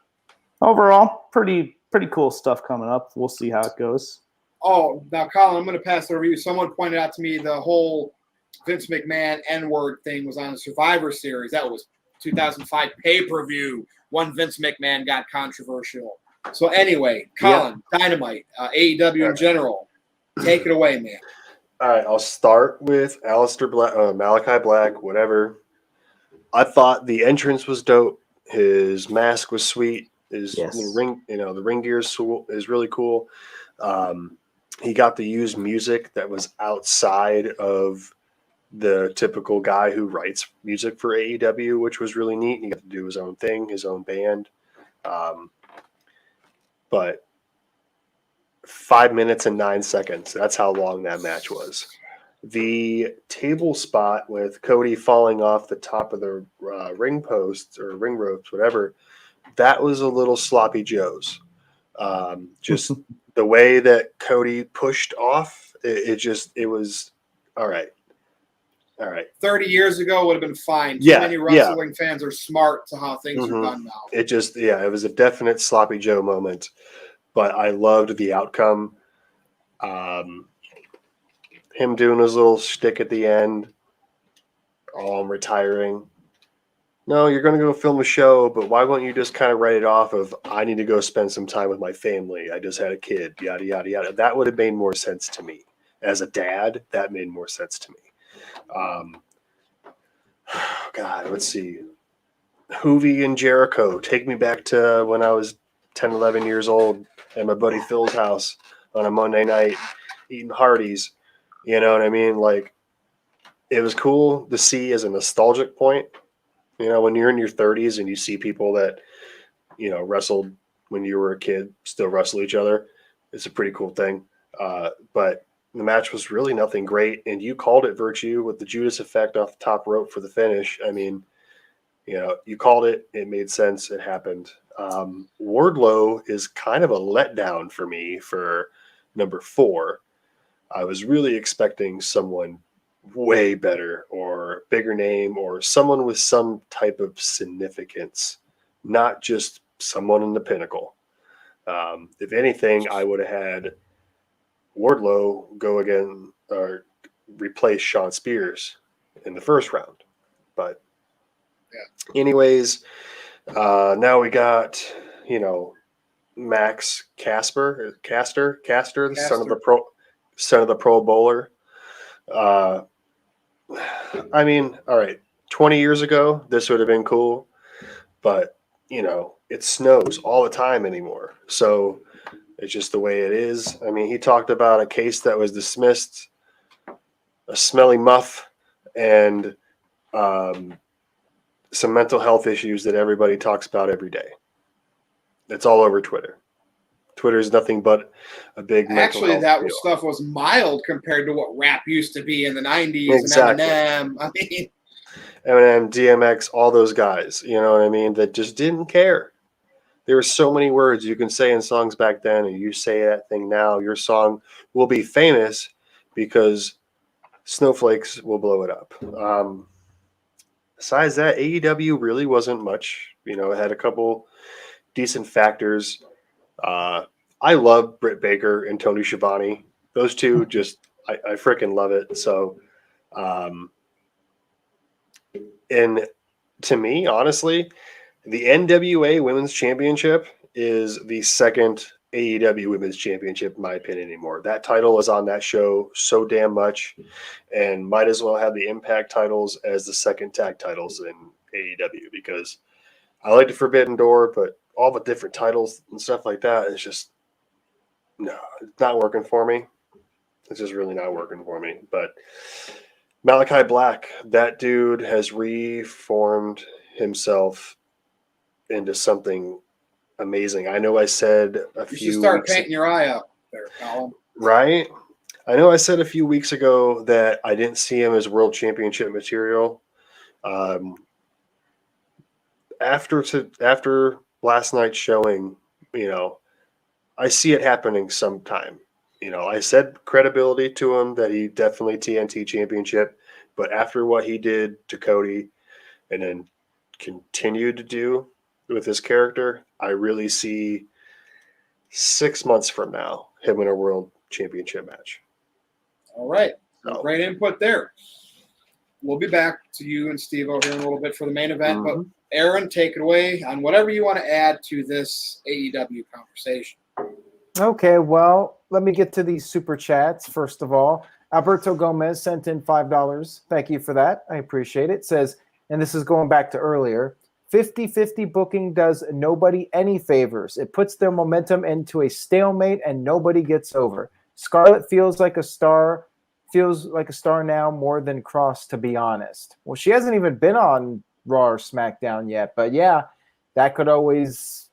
overall, pretty cool stuff coming up. We'll see how it goes. Oh, now, Colin, I'm going to pass it over to you. Someone pointed out to me the whole Vince McMahon N-word thing was on the Survivor Series. That was 2005 pay-per-view. One Vince McMahon got controversial. So anyway, Colin, Dynamite, AEW in general, take it away, man. All right, I'll start with Malakai Black, whatever. I thought the entrance was dope. His mask was sweet. His ring, the ring gear is really cool. He got to use music that was outside of the typical guy who writes music for AEW, which was really neat. He got to do his own thing, his own band. But 5 minutes and 9 seconds, that's how long that match was. The table spot with Cody falling off the top of the ring posts or ring ropes, whatever, that was a little sloppy Joe's. Just the way that Cody pushed off, it was all right. All right. 30 years ago would have been fine. Too many wrestling fans are smart to how things are done now. It was a definite sloppy Joe moment, but I loved the outcome. Him doing his little shtick at the end. Oh, I'm retiring. No, you're going to go film a show, but why won't you just kind of write it off of, I need to go spend some time with my family. I just had a kid, yada, yada, yada. That would have made more sense to me. As a dad, that made more sense to me. God, let's see. Hoovy and Jericho. Take me back to when I was 10, 11 years old at my buddy Phil's house on a Monday night eating Hardee's. You know what I mean? Like, it was cool to see as a nostalgic point. You know, when you're in your 30s and you see people that, wrestled when you were a kid still wrestle each other, it's a pretty cool thing. But the match was really nothing great, and you called it, Virtue, with the Judas effect off the top rope for the finish. I mean, you called it. It made sense. It happened. Wardlow is kind of a letdown for me for number 4. I was really expecting someone way better or bigger name or someone with some type of significance, not just someone in the pinnacle. If anything, I would have had Wardlow go again or replace Shawn Spears in the first round. But anyways, now we got, Max Caster, the son of the Pro Bowler. I mean, all right, 20 years ago, this would have been cool, but, it snows all the time anymore. So it's just the way it is. I mean, he talked about a case that was dismissed, a smelly muff, and some mental health issues that everybody talks about every day. It's all over Twitter. Twitter is nothing but a big mental health deal. Stuff was mild compared to what rap used to be in the 90s. Exactly. And Eminem. I mean, Eminem, DMX, all those guys, you know what I mean, that just didn't care. There were so many words you can say in songs back then, and you say that thing now, your song will be famous because snowflakes will blow it up. Besides that, AEW really wasn't much. It had a couple decent factors. I love Britt Baker and Tony Schiavone. Those two I freaking love it. So, and to me, honestly, the NWA Women's Championship is the second AEW Women's Championship, in my opinion, anymore. That title is on that show so damn much and might as well have the Impact titles as the second tag titles in AEW, because I like the Forbidden Door, but all the different titles and stuff like that is just, no, it's not working for me. It's just really not working for me. But Malakai Black, that dude has reformed himself into something amazing. I know I said you should start painting your eye up there, Colin. Right? I know I said a few weeks ago that I didn't see him as world championship material. After last night's showing, I see it happening sometime. I said credibility to him that he definitely TNT championship, but after what he did to Cody and then continued to do, with his character, I really see 6 months from now him in a world championship match. All right. So, Great input there. We'll be back to you and Steve over here in a little bit for the main event. But Aaron, take it away on whatever you want to add to this AEW conversation. Okay, well, let me get to these super chats. First of all, Alberto Gomez sent in $5. Thank you for that. I appreciate it. Says, and this is going back to earlier, 50-50 booking does nobody any favors. It puts their momentum into a stalemate and nobody gets over. Scarlett feels like a star now more than Kross, to be honest. Well, she hasn't even been on Raw or SmackDown yet, but yeah, that could always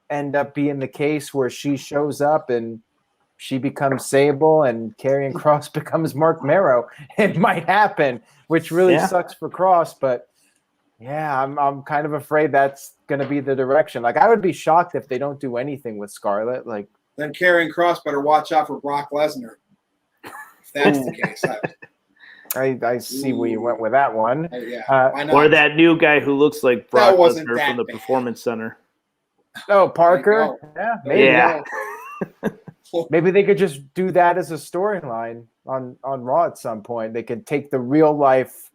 end up being the case where she shows up and she becomes Sable and Karrion Kross becomes Mark Marrow. It might happen, which really sucks for Kross, but yeah, I'm kind of afraid that's going to be the direction. Like, I would be shocked if they don't do anything with Scarlett. Like, then Karrion Kross better watch out for Brock Lesnar. If that's the case, I see where you went with that one. Why not? Or that new guy who looks like Brock Lesnar from the Performance Center. Oh, Parker? Yeah, maybe. Yeah. Maybe they could just do that as a storyline on Raw at some point. They could take the real life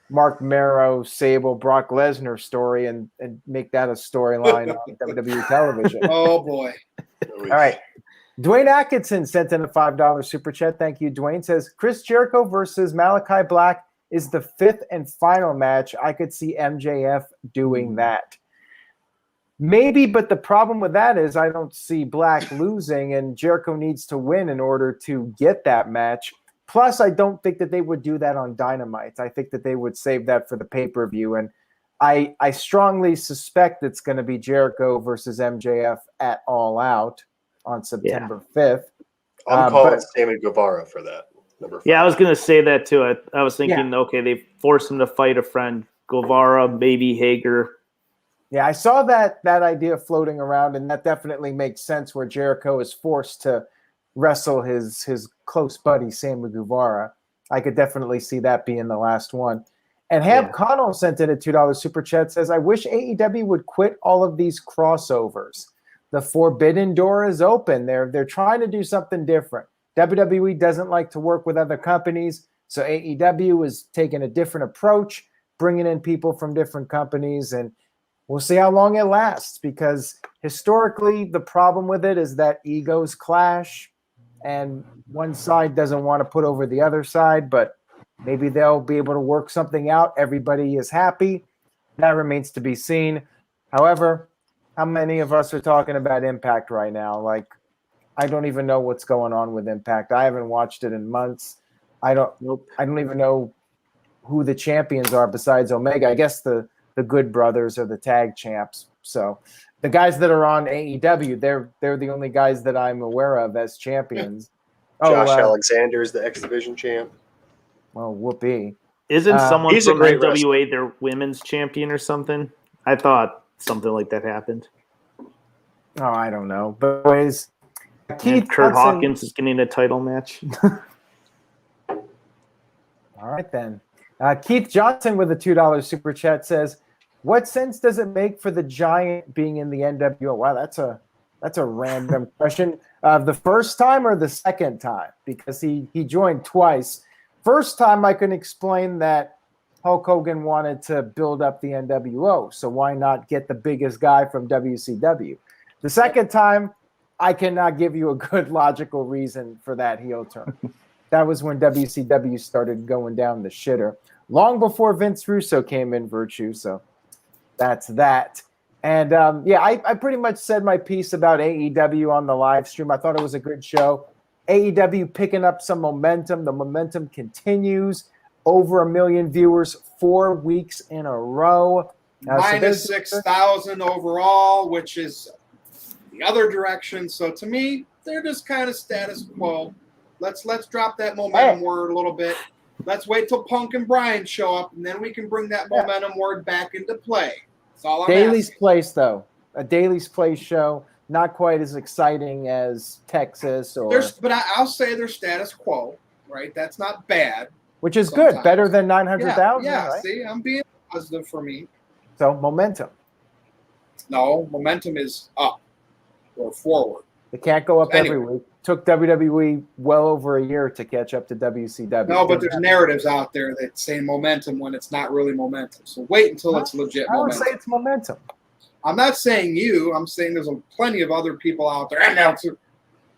Mark Marrow, Sable, Brock Lesnar story and make that a storyline on WWE television. Oh, boy. All right. Dwayne Atkinson sent in a $5 super chat. Thank you, Dwayne. Says, Chris Jericho versus Malakai Black is the 5th and final match. I could see MJF doing that. Maybe, but the problem with that is I don't see Black losing, and Jericho needs to win in order to get that match. Plus, I don't think that they would do that on Dynamite. I think that they would save that for the pay-per-view, and I strongly suspect it's going to be Jericho versus MJF at All Out on September 5th. I'm calling Sammy Guevara for that. Number 5. Yeah, I was going to say that too. I was thinking, okay, they forced him to fight a friend. Guevara, maybe Hager. Yeah, I saw that idea floating around, and that definitely makes sense where Jericho is forced to wrestle his close buddy, Sammy Guevara. I could definitely see that being the last one. And Hab Connell sent in a $2 super chat, says, I wish AEW would quit all of these crossovers. The forbidden door is open. They're trying to do something different. WWE doesn't like to work with other companies, so AEW is taking a different approach, bringing in people from different companies, and we'll see how long it lasts, because historically the problem with it is that egos clash and one side doesn't want to put over the other side, but maybe they'll be able to work something out. Everybody is happy. That remains to be seen. However, how many of us are talking about Impact right now? Like, I don't even know what's going on with Impact. I haven't watched it in months. I don't even know who the champions are besides Omega. I guess the Good Brothers are the tag champs. So the guys that are on AEW, they're the only guys that I'm aware of as champions. Josh Alexander's the X Division champ. Well, whoopee. Isn't someone from NWA their women's champion or something? I thought something like that happened. Oh, I don't know. But anyways, Keith Kurt Hawkins is getting a title match. All right, then. Keith Johnson with a $2 super chat says, what sense does it make for the Giant being in the NWO? Wow, that's a random question. The first time or the second time? Because he joined twice. First time I can explain that Hulk Hogan wanted to build up the NWO, so why not get the biggest guy from WCW? The second time, I cannot give you a good logical reason for that heel turn. That was when WCW started going down the shitter. Long before Vince Russo came in Virtue, so that's that. And, I pretty much said my piece about AEW on the live stream. I thought it was a good show. AEW picking up some momentum. The momentum continues. Over 1 million viewers 4 weeks in a row. Minus 6,000 overall, which is the other direction. So to me, they're just kind of status quo. Let's drop that momentum word a little bit. Let's wait till Punk and Bryan show up, and then we can bring that momentum word back into play. That's all I'm Daily's asking. Place, though. A Daily's Place show, not quite as exciting as Texas But I'll say they're status quo, right? That's not bad. Which is good. Better than 900,000. Yeah, right? see, I'm being positive for me. So, momentum. No, momentum is up or forward. It can't go up Anyway. every week. Took WWE well over a year to catch up to WCW. No, but there's narratives out there that say momentum when it's not really momentum. So wait until it's legit I don't momentum. say it's momentum. I'm not saying you. I'm saying there's plenty of other people out there.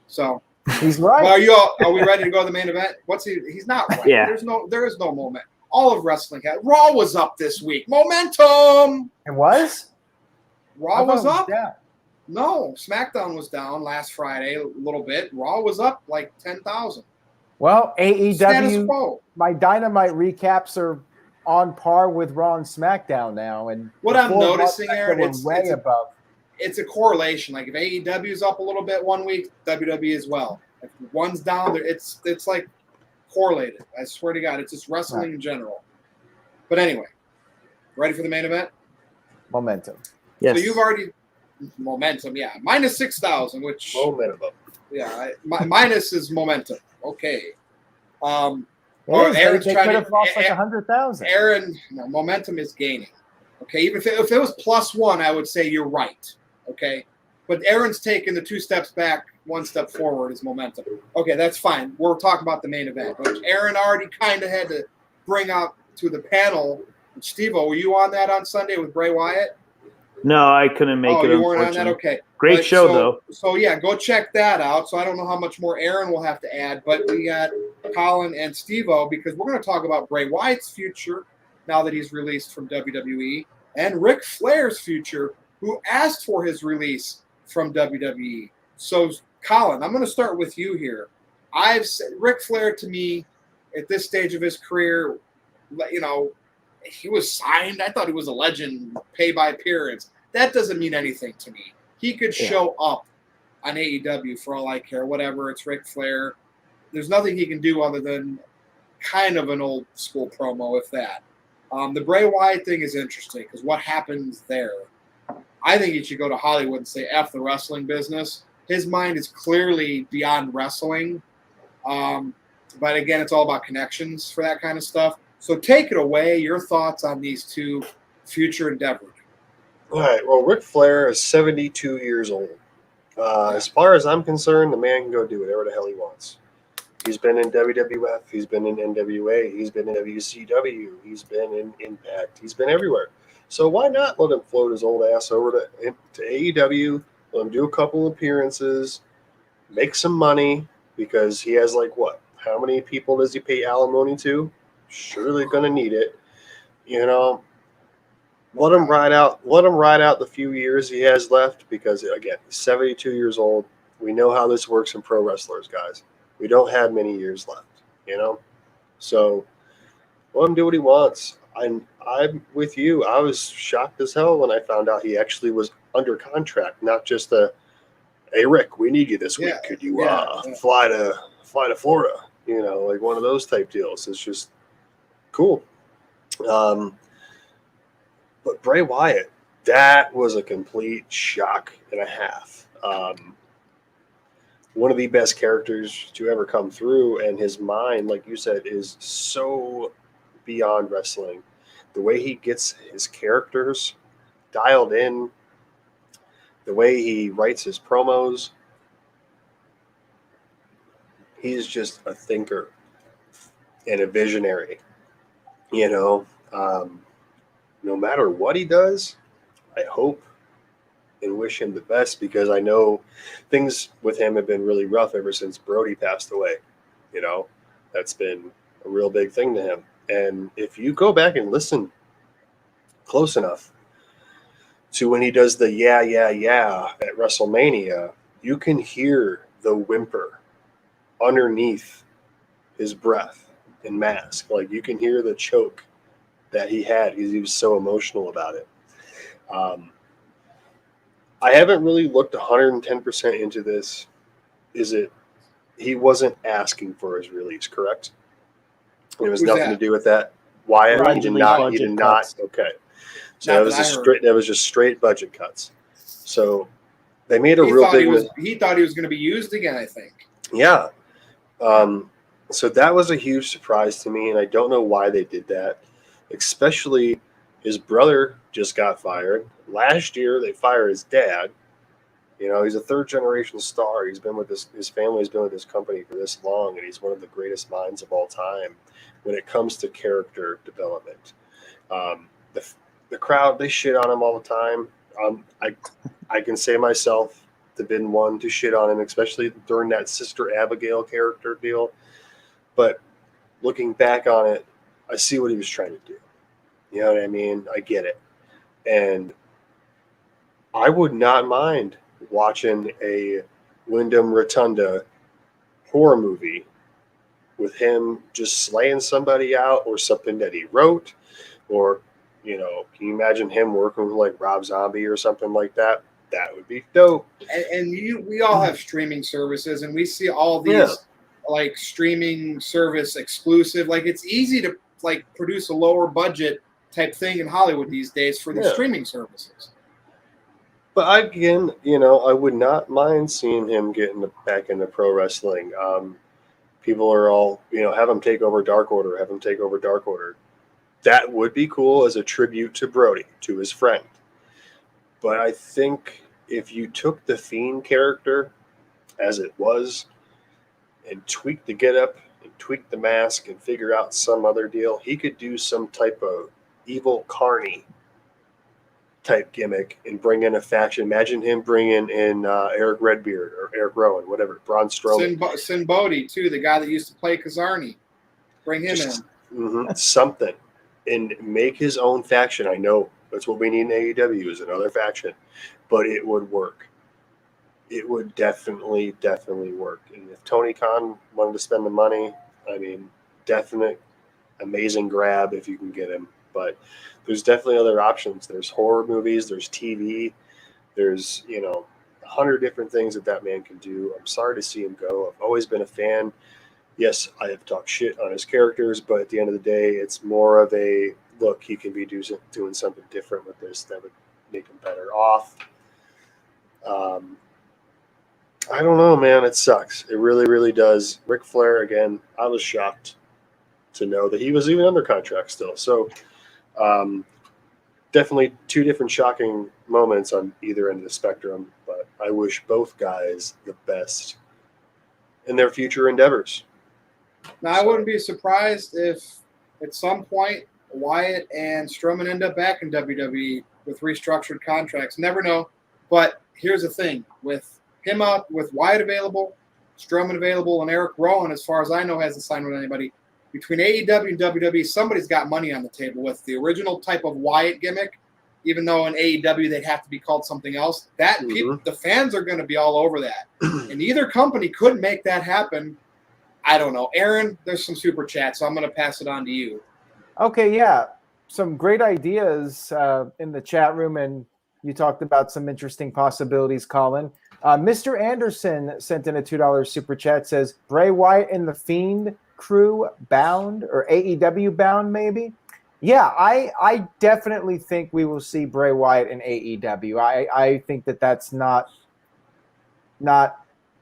So He's right. well, are we ready to go to the main event? He's not right. Yeah. There is no moment. All of wrestling Raw was up this week. Momentum. It was? Raw was up. down. No, SmackDown was down last Friday a little bit. Raw was up like 10,000. Well, Status AEW, quo. my Dynamite recaps are on par with Raw and SmackDown now. And What I'm before, noticing, Raw and Aaron, SmackDown were way above. It's a correlation. Like if AEW's up a little bit one week, WWE as well. If one's down, it's like correlated. I swear to God, it's just wrestling in general. But anyway, ready for the main event? Momentum. Yes. So you've already momentum, yeah, minus 6,000, which Momentum. yeah, minus is momentum. Okay. They Aaron's could trying have to lost like 100,000. Aaron, no, momentum is gaining. Okay, even if it was +1, I would say you're right. Okay, but Aaron's taking the 2 steps back, 1 step forward is momentum. Okay, that's fine. We're talking about the main event, which Aaron already kind of had to bring up to the panel. Steve-O, were you on that on Sunday with Bray Wyatt? No, I couldn't make it. Oh, you weren't on that? unfortunately. Okay. Great show, though. So, yeah, go check that out. So, I don't know how much more Aaron will have to add, but we got Colin and Steve-O because we're going to talk about Bray Wyatt's future now that he's released from WWE and Ric Flair's future, who asked for his release from WWE. So, Colin, I'm going to start with you here. I've said Ric Flair to me at this stage of his career, you know, he was signed. I thought he was a legend, pay by appearance. That doesn't mean anything to me. He could show up on AEW for all I care, whatever. It's Ric Flair. There's nothing he can do other than kind of an old school promo, if that. The Bray Wyatt thing is interesting because what happens there? I think he should go to Hollywood and say F the wrestling business. His mind is clearly beyond wrestling. But again, it's all about connections for that kind of stuff. So take it away. Your thoughts on these two future endeavors. All right. Well, Ric Flair is 72 years old. As far as I'm concerned, the man can go do whatever the hell he wants. He's been in WWF. He's been in NWA. He's been in WCW. He's been in Impact. He's been everywhere. So why not let him float his old ass over to AEW, let him do a couple appearances, make some money, because he has like what? How many people does he pay alimony to? Surely going to need it. You know, let him ride out the few years he has left because, again, he's 72 years old. We know how this works in pro wrestlers, guys. We don't have many years left, you know? So let him do what he wants. I'm with you. I was shocked as hell when I found out he actually was under contract, not just hey, Rick, we need you this week. Could you fly to Florida? You know, like one of those type deals. It's just cool. But Bray Wyatt, that was a complete shock and a half. One of the best characters to ever come through, and his mind, like you said, is so beyond wrestling. The way he gets his characters dialed in, the way he writes his promos, he's just a thinker and a visionary. You know, no matter what he does, I hope and wish him the best because I know things with him have been really rough ever since Brody passed away. You know, that's been a real big thing to him. And if you go back and listen close enough to when he does the yeah at WrestleMania, you can hear the whimper underneath his breath and mask. Like you can hear the choke that he had because he was so emotional about it. I haven't really looked 110% into this. He wasn't asking for his release, correct? It was nothing to do with that. Wyatt, he did not. Okay. So that was just straight budget cuts. So they made he thought he was going to be used again, I think. Yeah. So that was a huge surprise to me, and I don't know why they did that. Especially His brother just got fired. Last year, they fired his dad. He's a third-generation star. He's been with his family's been with this company for this long, and he's one of the greatest minds of all time when it comes to character development. The crowd, they shit on him all the time. I can say myself to been one to shit on him, especially during that Sister Abigail character deal. But looking back on it, I see what he was trying to do. You know what I mean? I get it. And I would not mind watching a Wyndham Rotunda horror movie with him just slaying somebody out or something that he wrote, or can you imagine him working with like Rob Zombie or something like that? That would be dope. And we all have streaming services, and we see all these like streaming service exclusive. Like, it's easy to like produce a lower budget type thing in Hollywood these days for the streaming services. But again, I would not mind seeing him getting back into pro wrestling. People are all, have him take over Dark Order, have him take over Dark Order. That would be cool as a tribute to Brody, to his friend. But I think if you took the Fiend character as it was and tweaked the getup and tweaked the mask and figure out some other deal, he could do some type of evil Carney type gimmick and bring in a faction. Imagine him bringing in Eric Redbeard or Eric Rowan, whatever, Braun Strowman. Sin Bodhi, too, the guy that used to play Kazarni. Bring him in. Something. And make his own faction. I know that's what we need in AEW is another faction. But it would work. It would definitely work. And if Tony Khan wanted to spend the money, definite amazing grab if you can get him. But there's definitely other options. There's horror movies, there's TV, there's 100 different things that man can do. I'm sorry to see him go. I've always been a fan. Yes, I have talked shit on his characters, but at the end of the day, it's more of a look. He can be doing something different with this that would make him better off. I don't know, man. It sucks. It really, really does. Ric Flair, again, I was shocked to know that he was even under contract still. So definitely two different shocking moments on either end of the spectrum, but I wish both guys the best in their future endeavors. Now, I wouldn't be surprised if at some point Wyatt and Strowman end up back in WWE with restructured contracts. Never know. But here's the thing. With him up, with Wyatt available, Strowman available, and Eric Rowan, as far as I know, hasn't signed with anybody, between AEW and WWE, somebody's got money on the table with the original type of Wyatt gimmick, even though in AEW they'd have to be called something else. The fans are going to be all over that. And either company could make that happen. I don't know. Aaron, there's some super chats, so I'm going to pass it on to you. Okay, yeah. Some great ideas in the chat room, and you talked about some interesting possibilities, Colin. Mr. Anderson sent in a $2 super chat, says, Bray Wyatt and the Fiend crew bound, or AEW bound, maybe? Yeah, I definitely think we will see Bray Wyatt in AEW. I think that's not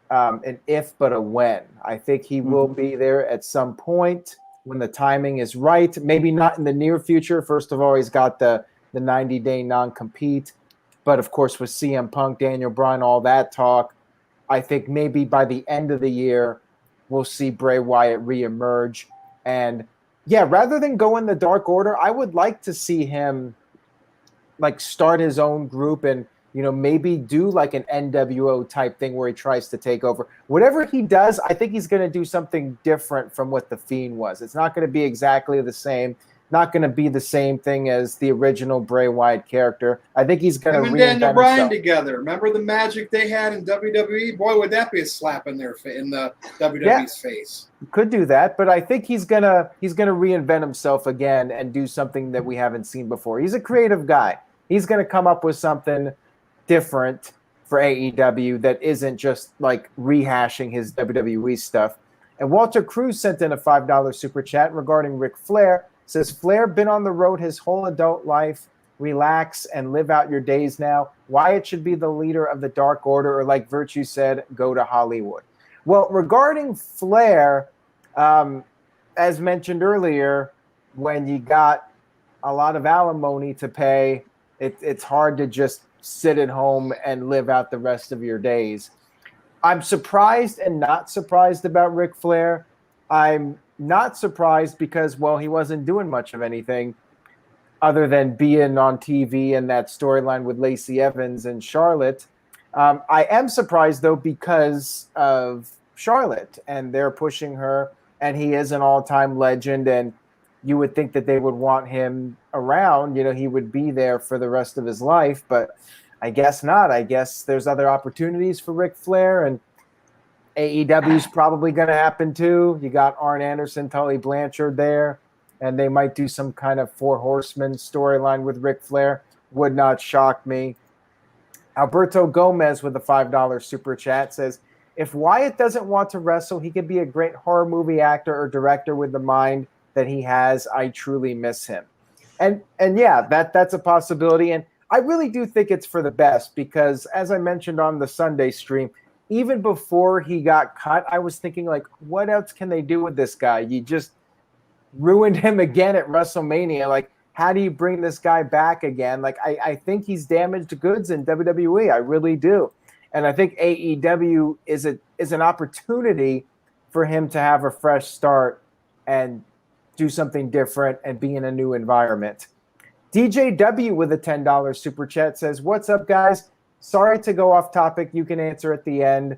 an if, but a when. I think he will be there at some point when the timing is right. Maybe not in the near future. First of all, he's got the 90-day non-compete. But, of course, with CM Punk, Daniel Bryan, all that talk, I think maybe by the end of the year, we'll see Bray Wyatt reemerge. And, yeah, rather than go in the Dark Order, I would like to see him, start his own group and, maybe do like an NWO type thing where he tries to take over. Whatever he does, I think he's going to do something different from what The Fiend was. It's not going to be exactly the same. Not going to be the same thing as the original Bray Wyatt character. I think he's going to reinvent Daniel Bryan himself. Together. Remember the magic they had in WWE? Boy, would that be a slap in the WWE's face. Could do that, but I think he's gonna reinvent himself again and do something that we haven't seen before. He's a creative guy. He's gonna come up with something different for AEW that isn't just like rehashing his WWE stuff. And Walter Cruz sent in a $5 super chat regarding Ric Flair. Says, Flair been on the road his whole adult life. Relax and live out your days now. Wyatt should be the leader of the Dark Order, or like Virtue said, go to Hollywood. Well, regarding Flair, as mentioned earlier, when you got a lot of alimony to pay. It's hard to just sit at home and live out the rest of your days. I'm surprised and not surprised about Ric Flair. I'm not surprised because, well, he wasn't doing much of anything other than being on TV and that storyline with Lacey Evans and Charlotte. I am surprised, though, because of Charlotte, and they're pushing her, and he is an all-time legend, and you would think that they would want him around. You know, he would be there for the rest of his life, but I guess not. I guess there's other opportunities for Ric Flair, and AEW's probably going to happen too. You got Arn Anderson, Tully Blanchard there, and they might do some kind of Four Horsemen storyline with Ric Flair. Would not shock me. Alberto Gomez with a $5 super chat says, if Wyatt doesn't want to wrestle, he could be a great horror movie actor or director with the mind that he has. I truly miss him. And yeah, that's a possibility. And I really do think it's for the best because, as I mentioned on the Sunday stream, even before he got cut, I was thinking, like, what else can they do with this guy? You just ruined him again at WrestleMania. Like, how do you bring this guy back again? Like, I think he's damaged goods in WWE. I really do. And I think AEW is an opportunity for him to have a fresh start and do something different and be in a new environment. DJW with a $10 super chat says, what's up, guys? Sorry to go off topic. You can answer at the end.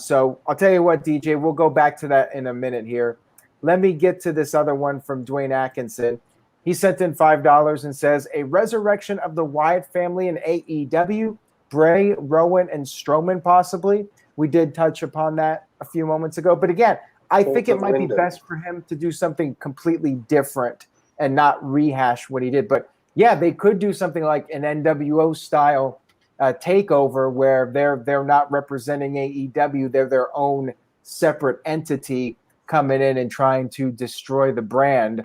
So I'll tell you what, DJ, we'll go back to that in a minute here. Let me get to this other one from Dwayne Atkinson. He sent in $5 and says, a resurrection of the Wyatt family in AEW, Bray, Rowan, and Strowman possibly. We did touch upon that a few moments ago. But again, I think it might be best for him to do something completely different and not rehash what he did. But yeah, they could do something like an NWO style takeover where they're not representing AEW. They're their own separate entity coming in and trying to destroy the brand.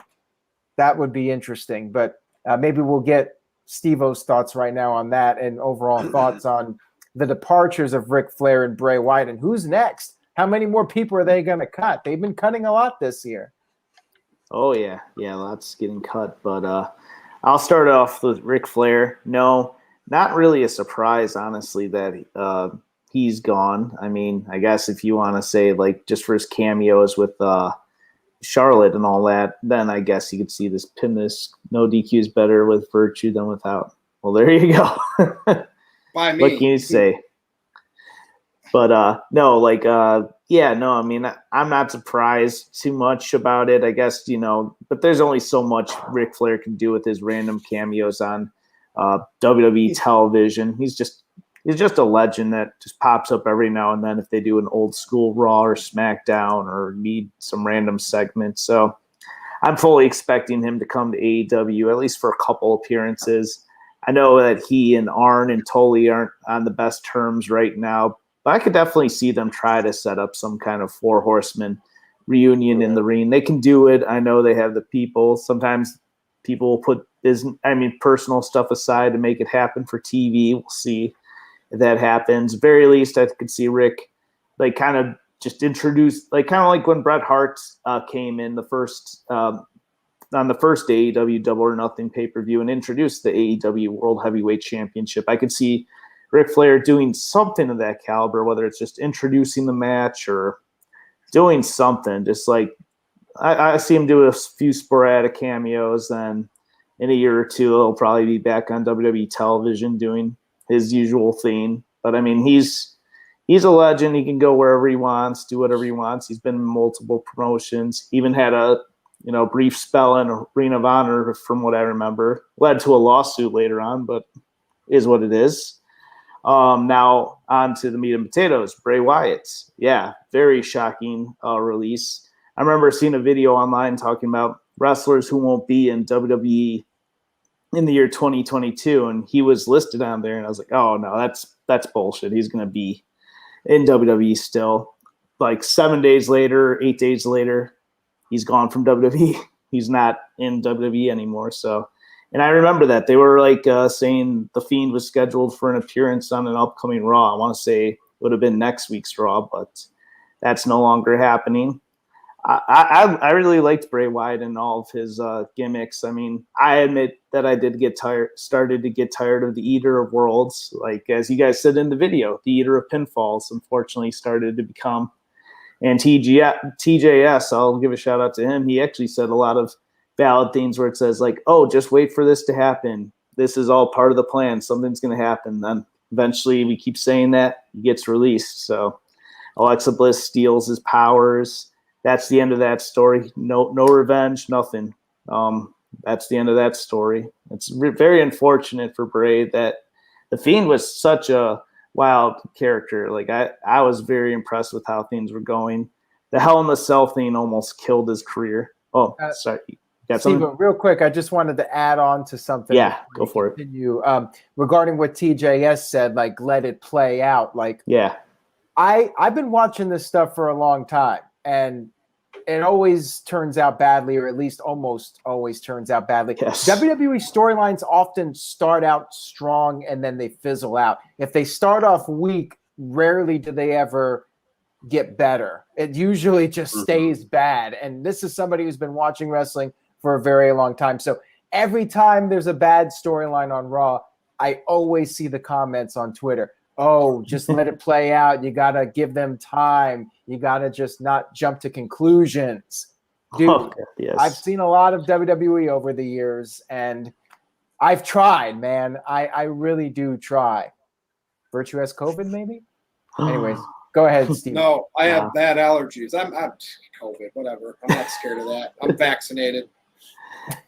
That would be interesting. But maybe we'll get Steve-O's thoughts right now on that and overall thoughts on the departures of Ric Flair and Bray Wyatt. And who's next? How many more people are they going to cut? They've been cutting a lot this year. Oh, yeah. Yeah, lots getting cut. But I'll start off with Ric Flair. No, not really a surprise, honestly, that he's gone. I mean, I guess if you want to say, like, just for his cameos with Charlotte and all that, then I guess you could see this pin this NoDQ is better with Virtue than without. Well, there you go. By me. What can you say? But no, like yeah, no, I mean, I'm not surprised too much about it. I guess, you know, but there's only so much Ric Flair can do with his random cameos on WWE television. He's just a legend that just pops up every now and then if they do an old school Raw or SmackDown or need some random segment. So I'm fully expecting him to come to AEW, at least for a couple appearances. I know that he and Arn and Tully aren't on the best terms right now, but I could definitely see them try to set up some kind of Four Horsemen reunion in the ring. They can do it. I know they have the people. Sometimes people will put personal stuff aside to make it happen for TV. We'll see if that happens. Very least, I could see Rick like kind of just introduce, like kind of like when Bret Hart came in the first on the first AEW Double or Nothing pay-per-view and introduced the AEW World Heavyweight Championship. I could see Ric Flair doing something of that caliber, whether it's just introducing the match or doing something. Just like I see him do a few sporadic cameos, then in a year or two he'll probably be back on WWE television doing his usual thing. But I mean, he's a legend. He can go wherever he wants, do whatever he wants. He's been in multiple promotions. Even had a brief spell in Ring of Honor, from what I remember. Led to a lawsuit later on, but is what it is. Now on to the meat and potatoes. Bray Wyatt. Yeah, very shocking release. I remember seeing a video online talking about wrestlers who won't be in WWE in the year 2022, and he was listed on there, and I was like, oh no, that's bullshit. He's going to be in WWE still. Like 7 days later, 8 days later, he's gone from WWE. He's not in WWE anymore. So, and I remember that they were like saying The Fiend was scheduled for an appearance on an upcoming Raw. I want to say it would have been next week's Raw, but that's no longer happening. I really liked Bray Wyatt and all of his gimmicks. I mean, I admit that I did started to get tired of the Eater of Worlds. Like, as you guys said in the video, the Eater of Pinfalls unfortunately started to become. And TJS, I'll give a shout out to him. He actually said a lot of valid things where it says, like, oh, just wait for this to happen. This is all part of the plan. Something's going to happen. Then eventually we keep saying that, he gets released. So Alexa Bliss steals his powers. That's the end of that story. No revenge, nothing. That's the end of that story. It's very unfortunate for Bray that the Fiend was such a wild character. Like, I was very impressed with how things were going. The Hell in the Cell thing almost killed his career. Oh, sorry. Steve, real quick, I just wanted to add on to something. Yeah, go for it. Regarding what TJS said, like, let it play out. Like, yeah, I've been watching this stuff for a long time, and it always turns out badly, or at least almost always turns out badly. Yes. WWE storylines often start out strong and then they fizzle out. If they start off weak, rarely do they ever get better. It usually just stays bad. And this is somebody who's been watching wrestling for a very long time. So every time there's a bad storyline on Raw, I always see the comments on Twitter. Oh, just let it play out. You got to give them time. You got to just not jump to conclusions. Dude, yes. I've seen a lot of WWE over the years, and I've tried, man. I really do try. Virtue has COVID, maybe? Anyways, go ahead, Steve. No, I have bad allergies. I'm COVID, whatever. I'm not scared of that. I'm vaccinated.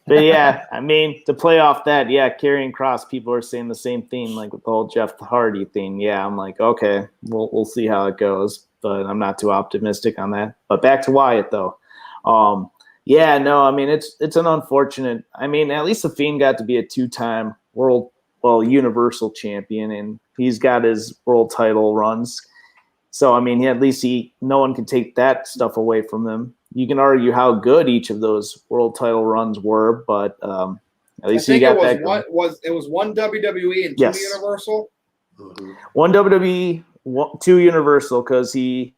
But yeah, I mean, to play off that, Karrion Kross, people are saying the same thing, like with the whole Jeff Hardy thing. Yeah, I'm like, okay, we'll see how it goes, but I'm not too optimistic on that. But back to Wyatt though. Yeah, no, I mean, it's an unfortunate. I mean, at least the Fiend got to be a 2-time Universal champion, and he's got his world title runs. So I mean, at least no one can take that stuff away from him. You can argue how good each of those world title runs were, but at least he got that. It was one WWE and 2 Universal. One WWE, 2 Universal, because he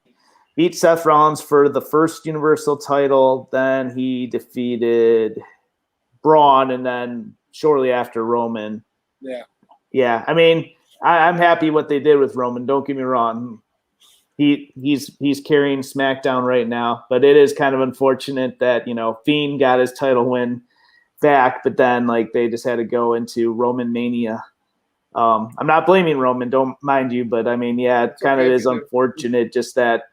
beat Seth Rollins for the first Universal title. Then he defeated Braun, and then shortly after Roman. Yeah. I mean, I'm happy what they did with Roman. Don't get me wrong. He's carrying SmackDown right now, but it is kind of unfortunate that, Fiend got his title win back, but then like they just had to go into Roman Mania. I'm not blaming Roman, don't mind you, but I mean, yeah, it kind of is unfortunate just that,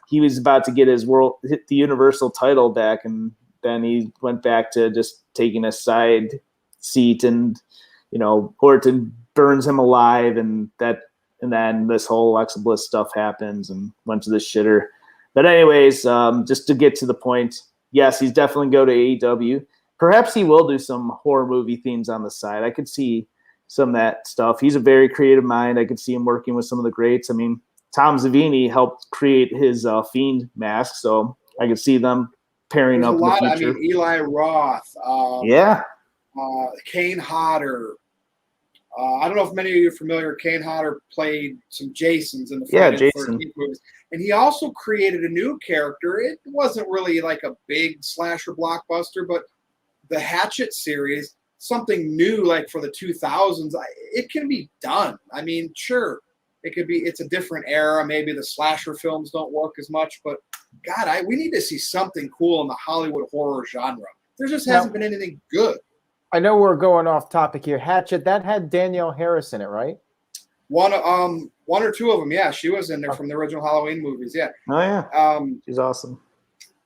he was about to get the Universal title back, and then he went back to just taking a side seat, and, Orton burns him alive, and then this whole Alexa Bliss stuff happens and went to the shitter. But anyways, just to get to the point, yes, he's definitely go to AEW. Perhaps he will do some horror movie themes on the side. I could see some of that stuff. He's a very creative mind. I could see him working with some of the greats. I mean, Tom Savini helped create his Fiend mask, so I could see them pairing up in the future. I mean, Eli Roth. Kane Hodder. I don't know if many of you are familiar. Kane Hodder played some Jasons in the Friday the 13th movies. And he also created a new character. It wasn't really like a big slasher blockbuster, but the Hatchet series, something new like for the 2000s, it can be done. I mean, sure, it's a different era. Maybe the slasher films don't work as much, but God, we need to see something cool in the Hollywood horror genre. There just hasn't been anything good. I know we're going off topic here. Hatchet, that had Danielle Harris in it, right? One or two of them, yeah. She was in there from the original Halloween movies, yeah. Oh, yeah. She's awesome.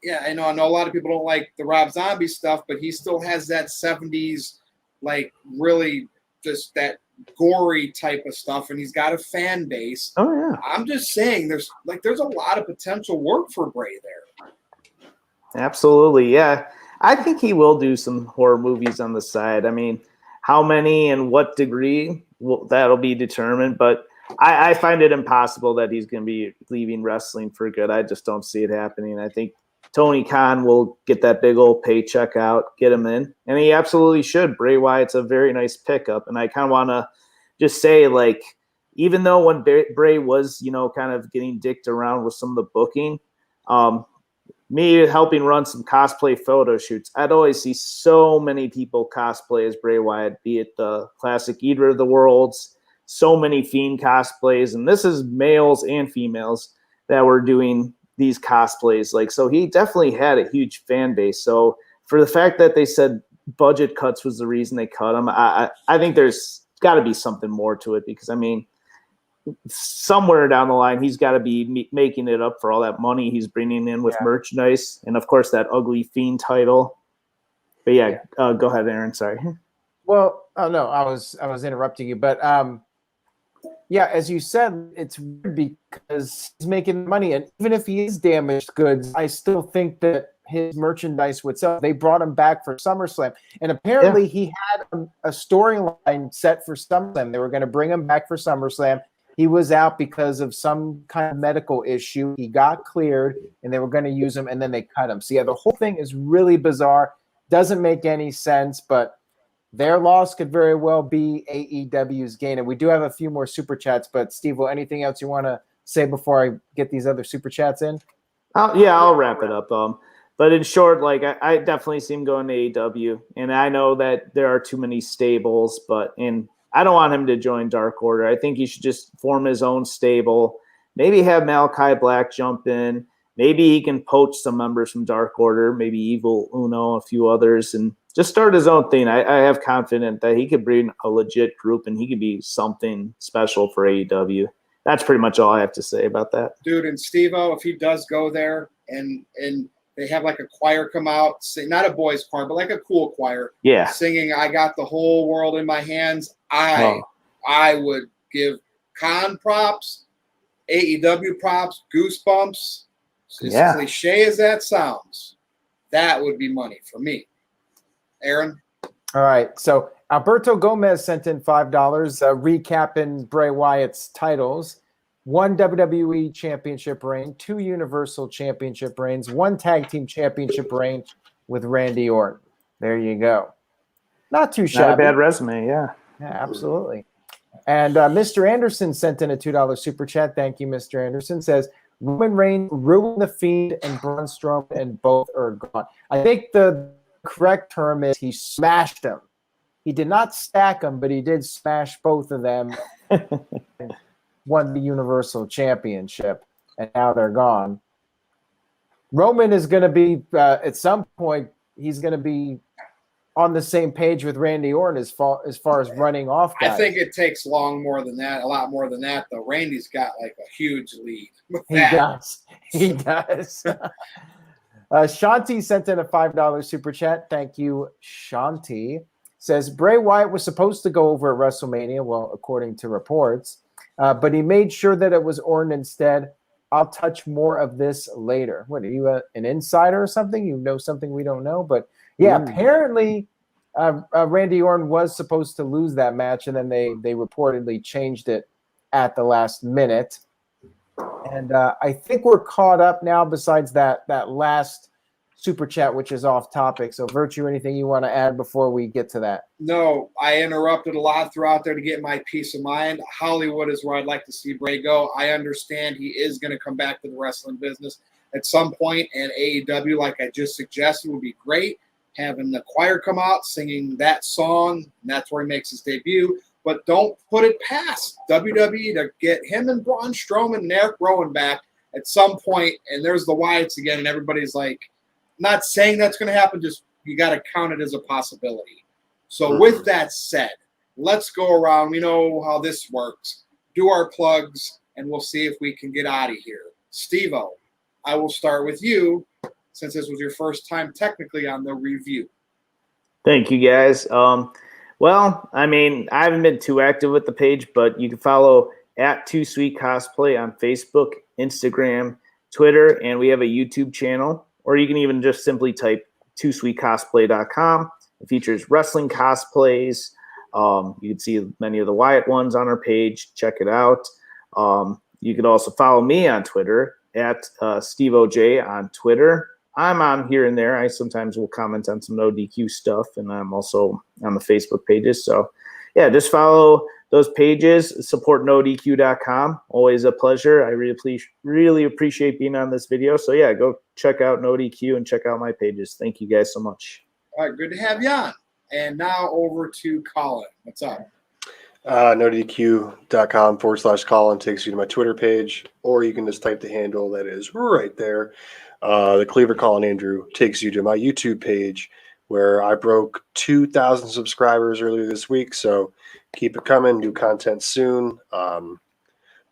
Yeah, I know a lot of people don't like the Rob Zombie stuff, but he still has that 70s, like, really just that gory type of stuff, and he's got a fan base. Oh, yeah. I'm just saying there's a lot of potential work for Bray there. Absolutely, yeah. I think he will do some horror movies on the side. I mean, how many and what degree, that'll be determined. But I find it impossible that he's going to be leaving wrestling for good. I just don't see it happening. I think Tony Khan will get that big old paycheck out, get him in. And he absolutely should. Bray Wyatt's a very nice pickup. And I kind of want to just say, like, even though when Bray was, kind of getting dicked around with some of the booking, me helping run some cosplay photo shoots, I'd always see so many people cosplay as Bray Wyatt, be it the classic Eater of the Worlds, so many Fiend cosplays, and this is males and females that were doing these cosplays. Like, so he definitely had a huge fan base. So for the fact that they said budget cuts was the reason they cut him, I think there's got to be something more to it, because I mean, somewhere down the line, he's got to be making it up for all that money he's bringing in with merchandise, and of course that ugly Fiend title. But go ahead, Aaron. Sorry. Well, oh no, I was interrupting you, but as you said, it's weird because he's making money, and even if he is damaged goods, I still think that his merchandise would sell. They brought him back for SummerSlam, and apparently he had a storyline set for SummerSlam. They were going to bring him back for SummerSlam. He was out because of some kind of medical issue. He got cleared, and they were going to use him, and then they cut him. So, yeah, the whole thing is really bizarre. Doesn't make any sense, but their loss could very well be AEW's gain. And we do have a few more Super Chats, but, Steve, anything else you want to say before I get these other Super Chats in? I'll wrap it up. But in short, like I definitely see him going to AEW, and I know that there are too many stables, and I don't want him to join Dark Order. I think he should just form his own stable. Maybe have Malakai Black jump in. Maybe he can poach some members from Dark Order, maybe Evil Uno, a few others, and just start his own thing. I have confidence that he could bring a legit group, and he could be something special for AEW. That's pretty much all I have to say about that. Dude, and Steve-O, if he does go there and they have like a choir come out, sing, not a boys choir, but like a cool choir, singing "I Got the Whole World in My Hands," I would give Khan props, AEW props, goosebumps. As cliche as that sounds, that would be money for me. Aaron? All right. So Alberto Gomez sent in $5, recapping Bray Wyatt's titles. 1 WWE Championship reign, 2 Universal Championship reigns, 1 Tag Team Championship reign with Randy Orton. There you go. Not too shabby. Not a bad resume, Yeah, absolutely. And Mr. Anderson sent in a $2 Super Chat. Thank you, Mr. Anderson. Says, Roman Reigns ruined the Fiend and Braun Strowman, and both are gone. I think the correct term is he smashed them. He did not stack them, but he did smash both of them. Won the Universal Championship, and now they're gone. Roman is going to be, at some point, he's going to be on the same page with Randy Orton as far as running off guys. I think it takes a lot more than that, though. Randy's got like a huge lead. He does. Shanti sent in a $5 Super Chat. Thank you, Shanti. Says, Bray Wyatt was supposed to go over at WrestleMania, well, according to reports, but he made sure that it was Orton instead. I'll touch more of this later. What, are you an insider or something? You know something we don't know? But, apparently Randy Orton was supposed to lose that match, and then they reportedly changed it at the last minute. And I think we're caught up now besides that last Super Chat, which is off topic. So, Virtue, anything you want to add before we get to that? No, I interrupted a lot throughout there to get my peace of mind. Hollywood is where I'd like to see Bray go. I understand he is going to come back to the wrestling business at some point, and AEW, like I just suggested, would be great. Having the choir come out singing that song, and that's where he makes his debut. But don't put it past WWE to get him and Braun Strowman and Eric Rowan back at some point, and there's the Wyatts again, and everybody's like, not saying that's going to happen, just you got to count it as a possibility. So with that said, let's go around. We know how this works. Do our plugs, and we'll see if we can get out of here. Steve-O, I will start with you since this was your first time technically on the review. Thank you, guys. Well, I mean, I haven't been too active with the page, but you can follow at 2SweetCosplay on Facebook, Instagram, Twitter, and we have a YouTube channel. Or you can even just simply type 2sweetcosplay.com. It features wrestling cosplays. You can see many of the Wyatt ones on our page. Check it out. You can also follow me on Twitter at SteveOJ on Twitter. I'm on here and there. I sometimes will comment on some NoDQ stuff, and I'm also on the Facebook pages. So, yeah, just follow those pages. Support NoDQ.com. Always a pleasure. I really appreciate being on this video. So yeah, go check out NoDQ and check out my pages. Thank you guys so much. All right, good to have you on. And now over to Colin. What's up? NoDQ.com/Colin takes you to my Twitter page, or you can just type the handle that is right there. The Cleaver Colin Andrew takes you to my YouTube page, where I broke 2,000 subscribers earlier this week. So keep it coming. New content soon.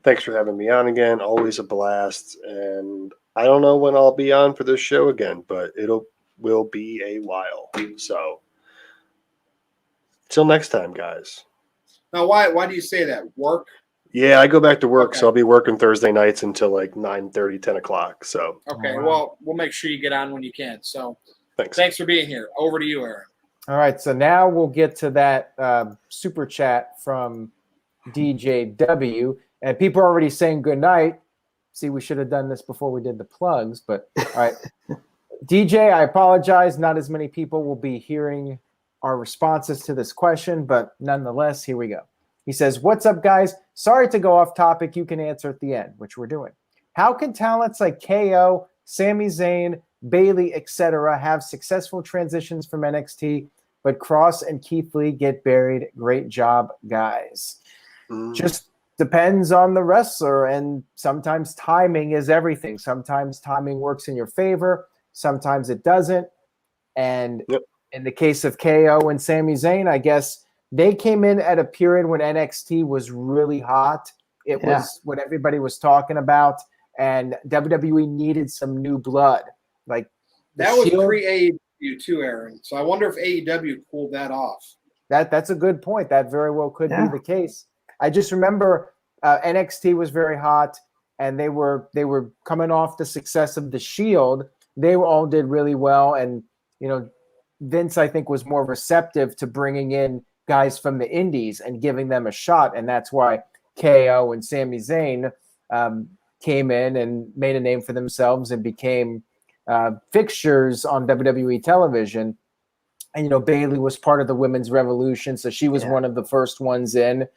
Thanks for having me on again. Always a blast. And I don't know when I'll be on for this show again, but will be a while. So till next time, guys. Now, why do you say that? Work? Yeah, I go back to work, Okay. so I'll be working Thursday nights until like 9:30, 10 o'clock. So Okay, Wow. well, we'll make sure you get on when you can. So thanks. for being here. Over to you, Aaron. All right, so now we'll get to that super chat from DJW, and people are already saying good night. See, we should have done this before we did the plugs, but all right. DJ, I apologize. Not as many people will be hearing our responses to this question, but nonetheless, here we go. He says, what's up, guys? Sorry to go off topic. You can answer at the end, which we're doing. How can talents like KO, Sami Zayn, Bayley, etc. have successful transitions from NXT, but Kross and Keith Lee get buried? Great job, guys. Just depends on the wrestler, and sometimes timing is everything. Sometimes timing works in your favor. Sometimes it doesn't. And in the case of KO and Sami Zayn, I guess they came in at a period when NXT was really hot. It was what everybody was talking about, and WWE needed some new blood. Like that was pre-AEW too, Aaron. So I wonder if AEW pulled that off. That's a good point. That very well could be the case. I just remember NXT was very hot, and they were coming off the success of the Shield. They all did really well, and Vince, I think, was more receptive to bringing in guys from the indies and giving them a shot, and that's why KO and Sami Zayn came in and made a name for themselves and became fixtures on WWE television. And Bayley was part of the women's revolution, so she was one of the first ones in.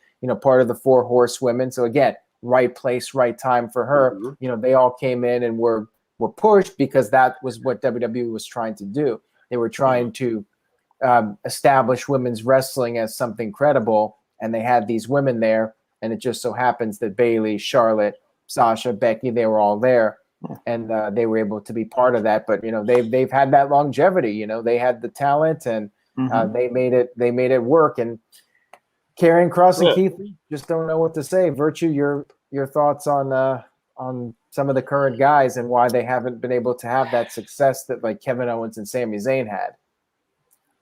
Part of the 4 horsewomen. So again, right place, right time for her. Mm-hmm. They all came in and were pushed because that was what WWE was trying to do. They were trying to establish women's wrestling as something credible, and they had these women there, and it just so happens that Bayley, Charlotte, Sasha, Becky, they were all there, and they were able to be part of that. But they've had that longevity. They had the talent, and they made it work. And Karrion, Kross, and Keith Lee just don't know what to say. Virtue, your thoughts on some of the current guys and why they haven't been able to have that success that like Kevin Owens and Sami Zayn had.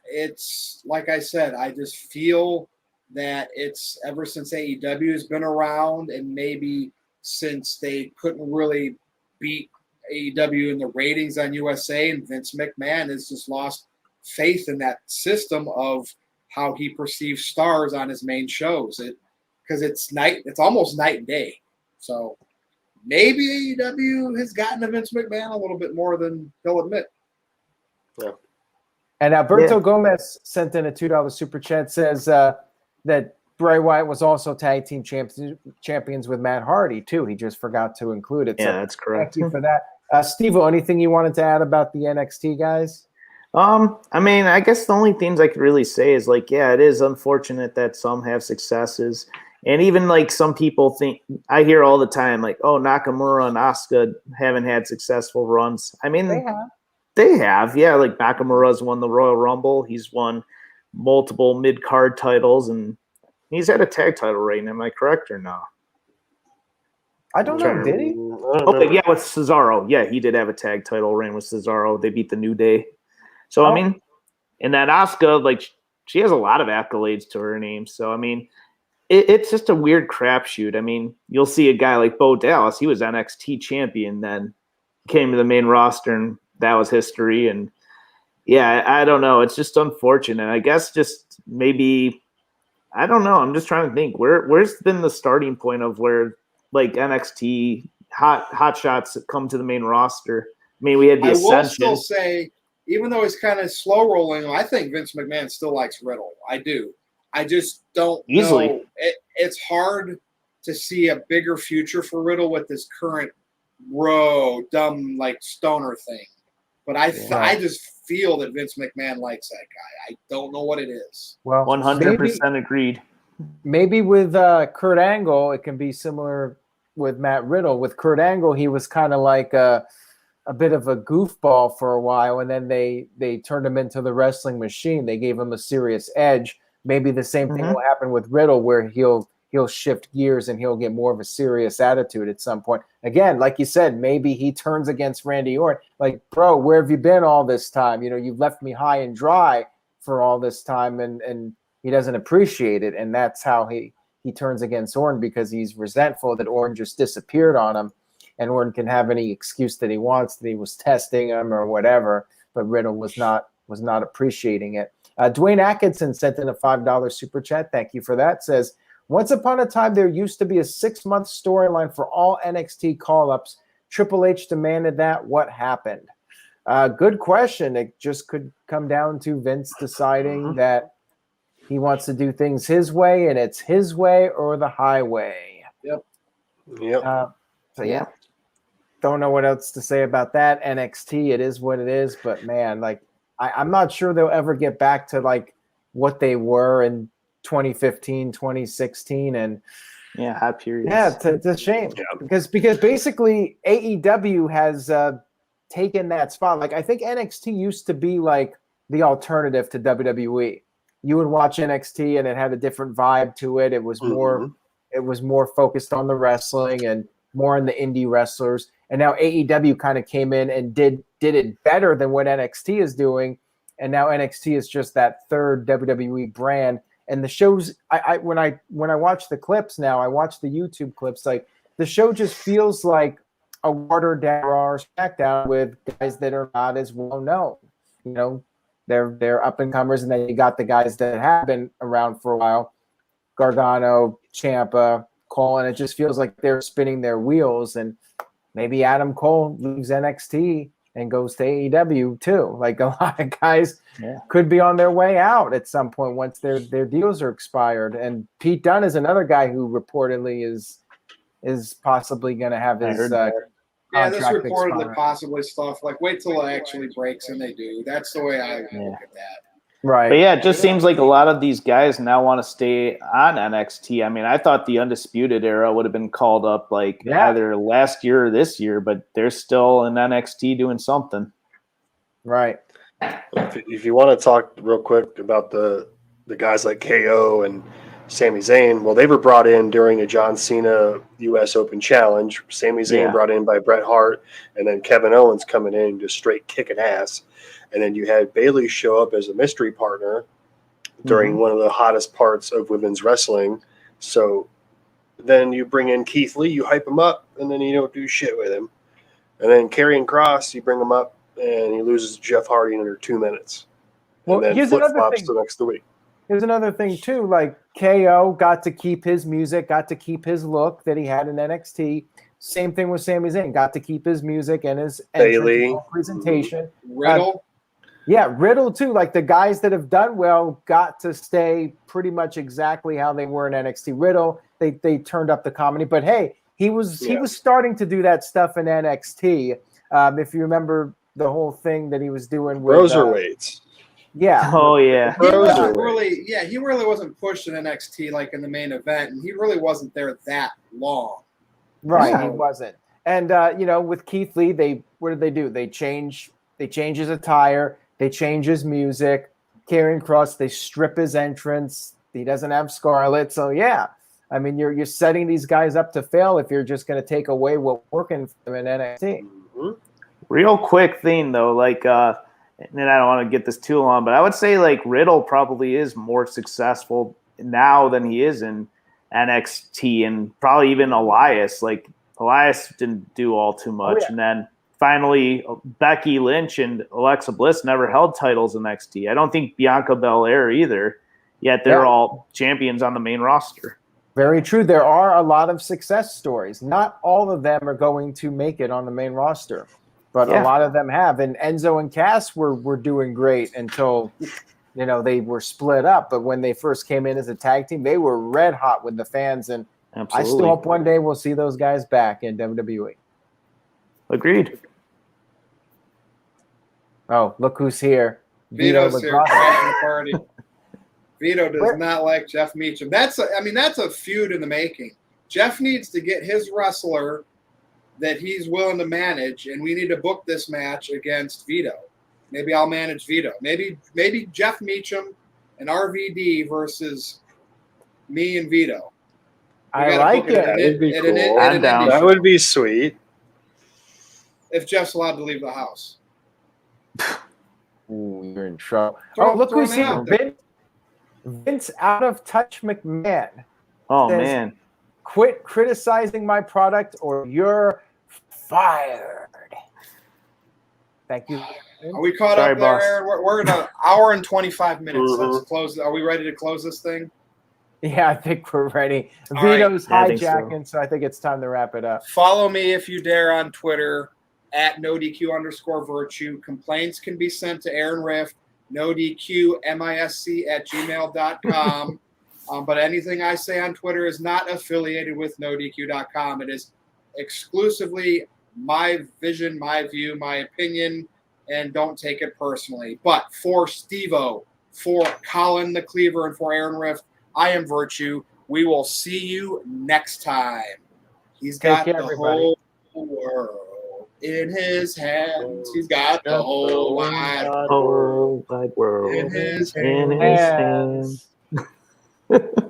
It's like I said, I just feel that it's ever since AEW has been around, and maybe since they couldn't really beat AEW in the ratings on USA, and Vince McMahon has just lost faith in that system of how he perceives stars on his main shows. Because it's almost night and day. So maybe AEW has gotten to Vince McMahon a little bit more than he'll admit. Yeah. And Alberto Gomez sent in a $2 super chat, says that Bray Wyatt was also tag team champions with Matt Hardy too. He just forgot to include it. Yeah, that's correct. Thank you for that. Steve-O, anything you wanted to add about the NXT guys? I guess the only things I could really say is it is unfortunate that some have successes. And even some people think, I hear all the time, Nakamura and Asuka haven't had successful runs. I mean, they have. Yeah. Nakamura's won the Royal Rumble. He's won multiple mid-card titles, and he's had a tag title reign. Am I correct or no? I don't know. Did he? Yeah, with Cesaro. Yeah, he did have a tag title reign with Cesaro. They beat the New Day. So, I mean, and that Asuka, she has a lot of accolades to her name. So, I mean, it's just a weird crapshoot. I mean, you'll see a guy like Bo Dallas. He was NXT champion, then came to the main roster, and that was history. And, yeah, I don't know. It's just unfortunate. I guess just maybe – I don't know. I'm just trying to think. Where's been the starting point of where, NXT hot shots come to the main roster? I mean, we had the Ascension. I will still say – even though he's kind of slow rolling, I think Vince McMahon still likes Riddle. I do. I just don't Easily. know. It's hard to see a bigger future for Riddle with this current dumb like stoner thing. But I just feel that Vince McMahon likes that guy. I don't know what it is. Well, 100% agreed. Maybe with Kurt Angle, it can be similar with Matt Riddle. With Kurt Angle, he was kind of like a bit of a goofball for a while, and then they turned him into the wrestling machine. They gave him a serious edge. Maybe the same thing will happen with Riddle, where he'll shift gears and he'll get more of a serious attitude at some point. Again, like you said, maybe he turns against Randy Orton. Like, bro, where have you been all this time? You've left me high and dry for all this time, and he doesn't appreciate it. And that's how he turns against Orton, because he's resentful that Orton just disappeared on him, and Orton can have any excuse that he wants, that he was testing him or whatever, but Riddle was not appreciating it. Dwayne Atkinson sent in a $5 super chat. Thank you for that. Says, once upon a time, there used to be a 6-month storyline for all NXT call-ups. Triple H demanded that. What happened? Good question. It just could come down to Vince deciding that he wants to do things his way, and it's his way or the highway. Yep. So, yeah. Don't know what else to say about that. NXT, it is what it is. But, man, like, I'm not sure they'll ever get back to, like, what they were in 2015, 2016, and hot periods. Yeah, it's a shame because basically AEW has taken that spot. Like, I think NXT used to be like the alternative to WWE. You would watch NXT and it had a different vibe to it. It was more focused on the wrestling and more on the indie wrestlers. And now AEW kind of came in and did it better than what NXT is doing. And now NXT is just that third WWE brand. And the shows, when I watch the clips now, I watch the YouTube clips, like the show just feels like a watered down Raw or SmackDown with guys that are not as well known. They're up and comers, and then you got the guys that have been around for a while, Gargano, Ciampa, Cole, and it just feels like they're spinning their wheels. And maybe Adam Cole leaves NXT and goes to AEW too. Like, a lot of guys could be on their way out at some point once their deals are expired. And Pete Dunne is another guy who reportedly is possibly going to have his this reportedly possibly stuff. Like, wait till it actually breaks, and they do. That's the way I look at that. Right. But it just seems like a lot of these guys now want to stay on NXT. I mean, I thought the Undisputed Era would have been called up either last year or this year, but they're still in NXT doing something. Right. If you want to talk real quick about the guys like KO and Sami Zayn, well, they were brought in during a John Cena U.S. Open Challenge. Sami Zayn brought in by Bret Hart, and then Kevin Owens coming in just straight kicking ass. And then you had Bayley show up as a mystery partner during one of the hottest parts of women's wrestling. So then you bring in Keith Lee, you hype him up, and then you don't do shit with him. And then Karrion Kross, you bring him up, and he loses to Jeff Hardy in under 2 minutes. Well, and then flip-flops the next week. Here's another thing, too. Like, KO got to keep his music, got to keep his look that he had in NXT. Same thing with Sami Zayn. Got to keep his music and his Bayley presentation. Riddle. Riddle, too. Like, the guys that have done well got to stay pretty much exactly how they were in NXT. Riddle, they turned up the comedy. But, hey, he was starting to do that stuff in NXT. If you remember the whole thing that he was doing with Broserweights. Oh, yeah. He really wasn't pushed in NXT like in the main event, and he really wasn't there that long. Right, he wasn't. And with Keith Lee, what did they do? They change his attire, they change his music. Karrion Kross, they strip his entrance. He doesn't have Scarlett. So I mean, you're setting these guys up to fail if you're just going to take away what's working for them in NXT. Real quick thing though, like and I don't want to get this too long, but I would say like Riddle probably is more successful now than he is in NXT, and probably even Elias. Like, Elias didn't do all too much. And then finally Becky Lynch and Alexa Bliss never held titles in NXT. I don't think Bianca Belair either, yet they're all champions on the main roster. Very true. There are a lot of success stories. Not all of them are going to make it on the main roster, but a lot of them have. And Enzo and Cass were doing great until you know, they were split up, but when they first came in as a tag team, they were red hot with the fans, and Absolutely. I still hope one day we'll see those guys back in WWE. Agreed. Oh, look who's here. Vito's here LaGrossa. crashing the party. Vito does not like Jeff Meacham. That's a feud in the making. Jeff needs to get his wrestler that he's willing to manage, and we need to book this match against Vito. Maybe I'll manage Vito. Maybe Jeff Meacham and RVD versus me and Vito. I like it. That would be cool. I'm down. That would be sweet. If Jeff's allowed to leave the house. Ooh, you're in trouble. Throw- Oh, look throw who's it here. out there. Vince Out of Touch McMahon. Oh, Says, man. Quit criticizing my product or you're fired. Thank you. Are we caught Sorry, up there, boss. Aaron? We're in an hour and 25 minutes. Mhm. Let's close. Are we ready to close this thing? Yeah, I think we're ready. All right. Vito's Yeah, I think so. hijacking, so I think it's time to wrap it up. Follow me if you dare on Twitter at NoDQ_virtue. Complaints can be sent to Aaron Rift, NoDQMISC@gmail.com. But anything I say on Twitter is not affiliated with NoDQ.com. It is exclusively my vision, my view, my opinion, and don't take it personally. But for Steve-O, for Colin the Cleaver, and for Aaron Rift, I am Virtue. We will see you next time. He's got Take the care, everybody. whole world in his hands. He's got the whole wide Whole wide world in his in hands. his hands.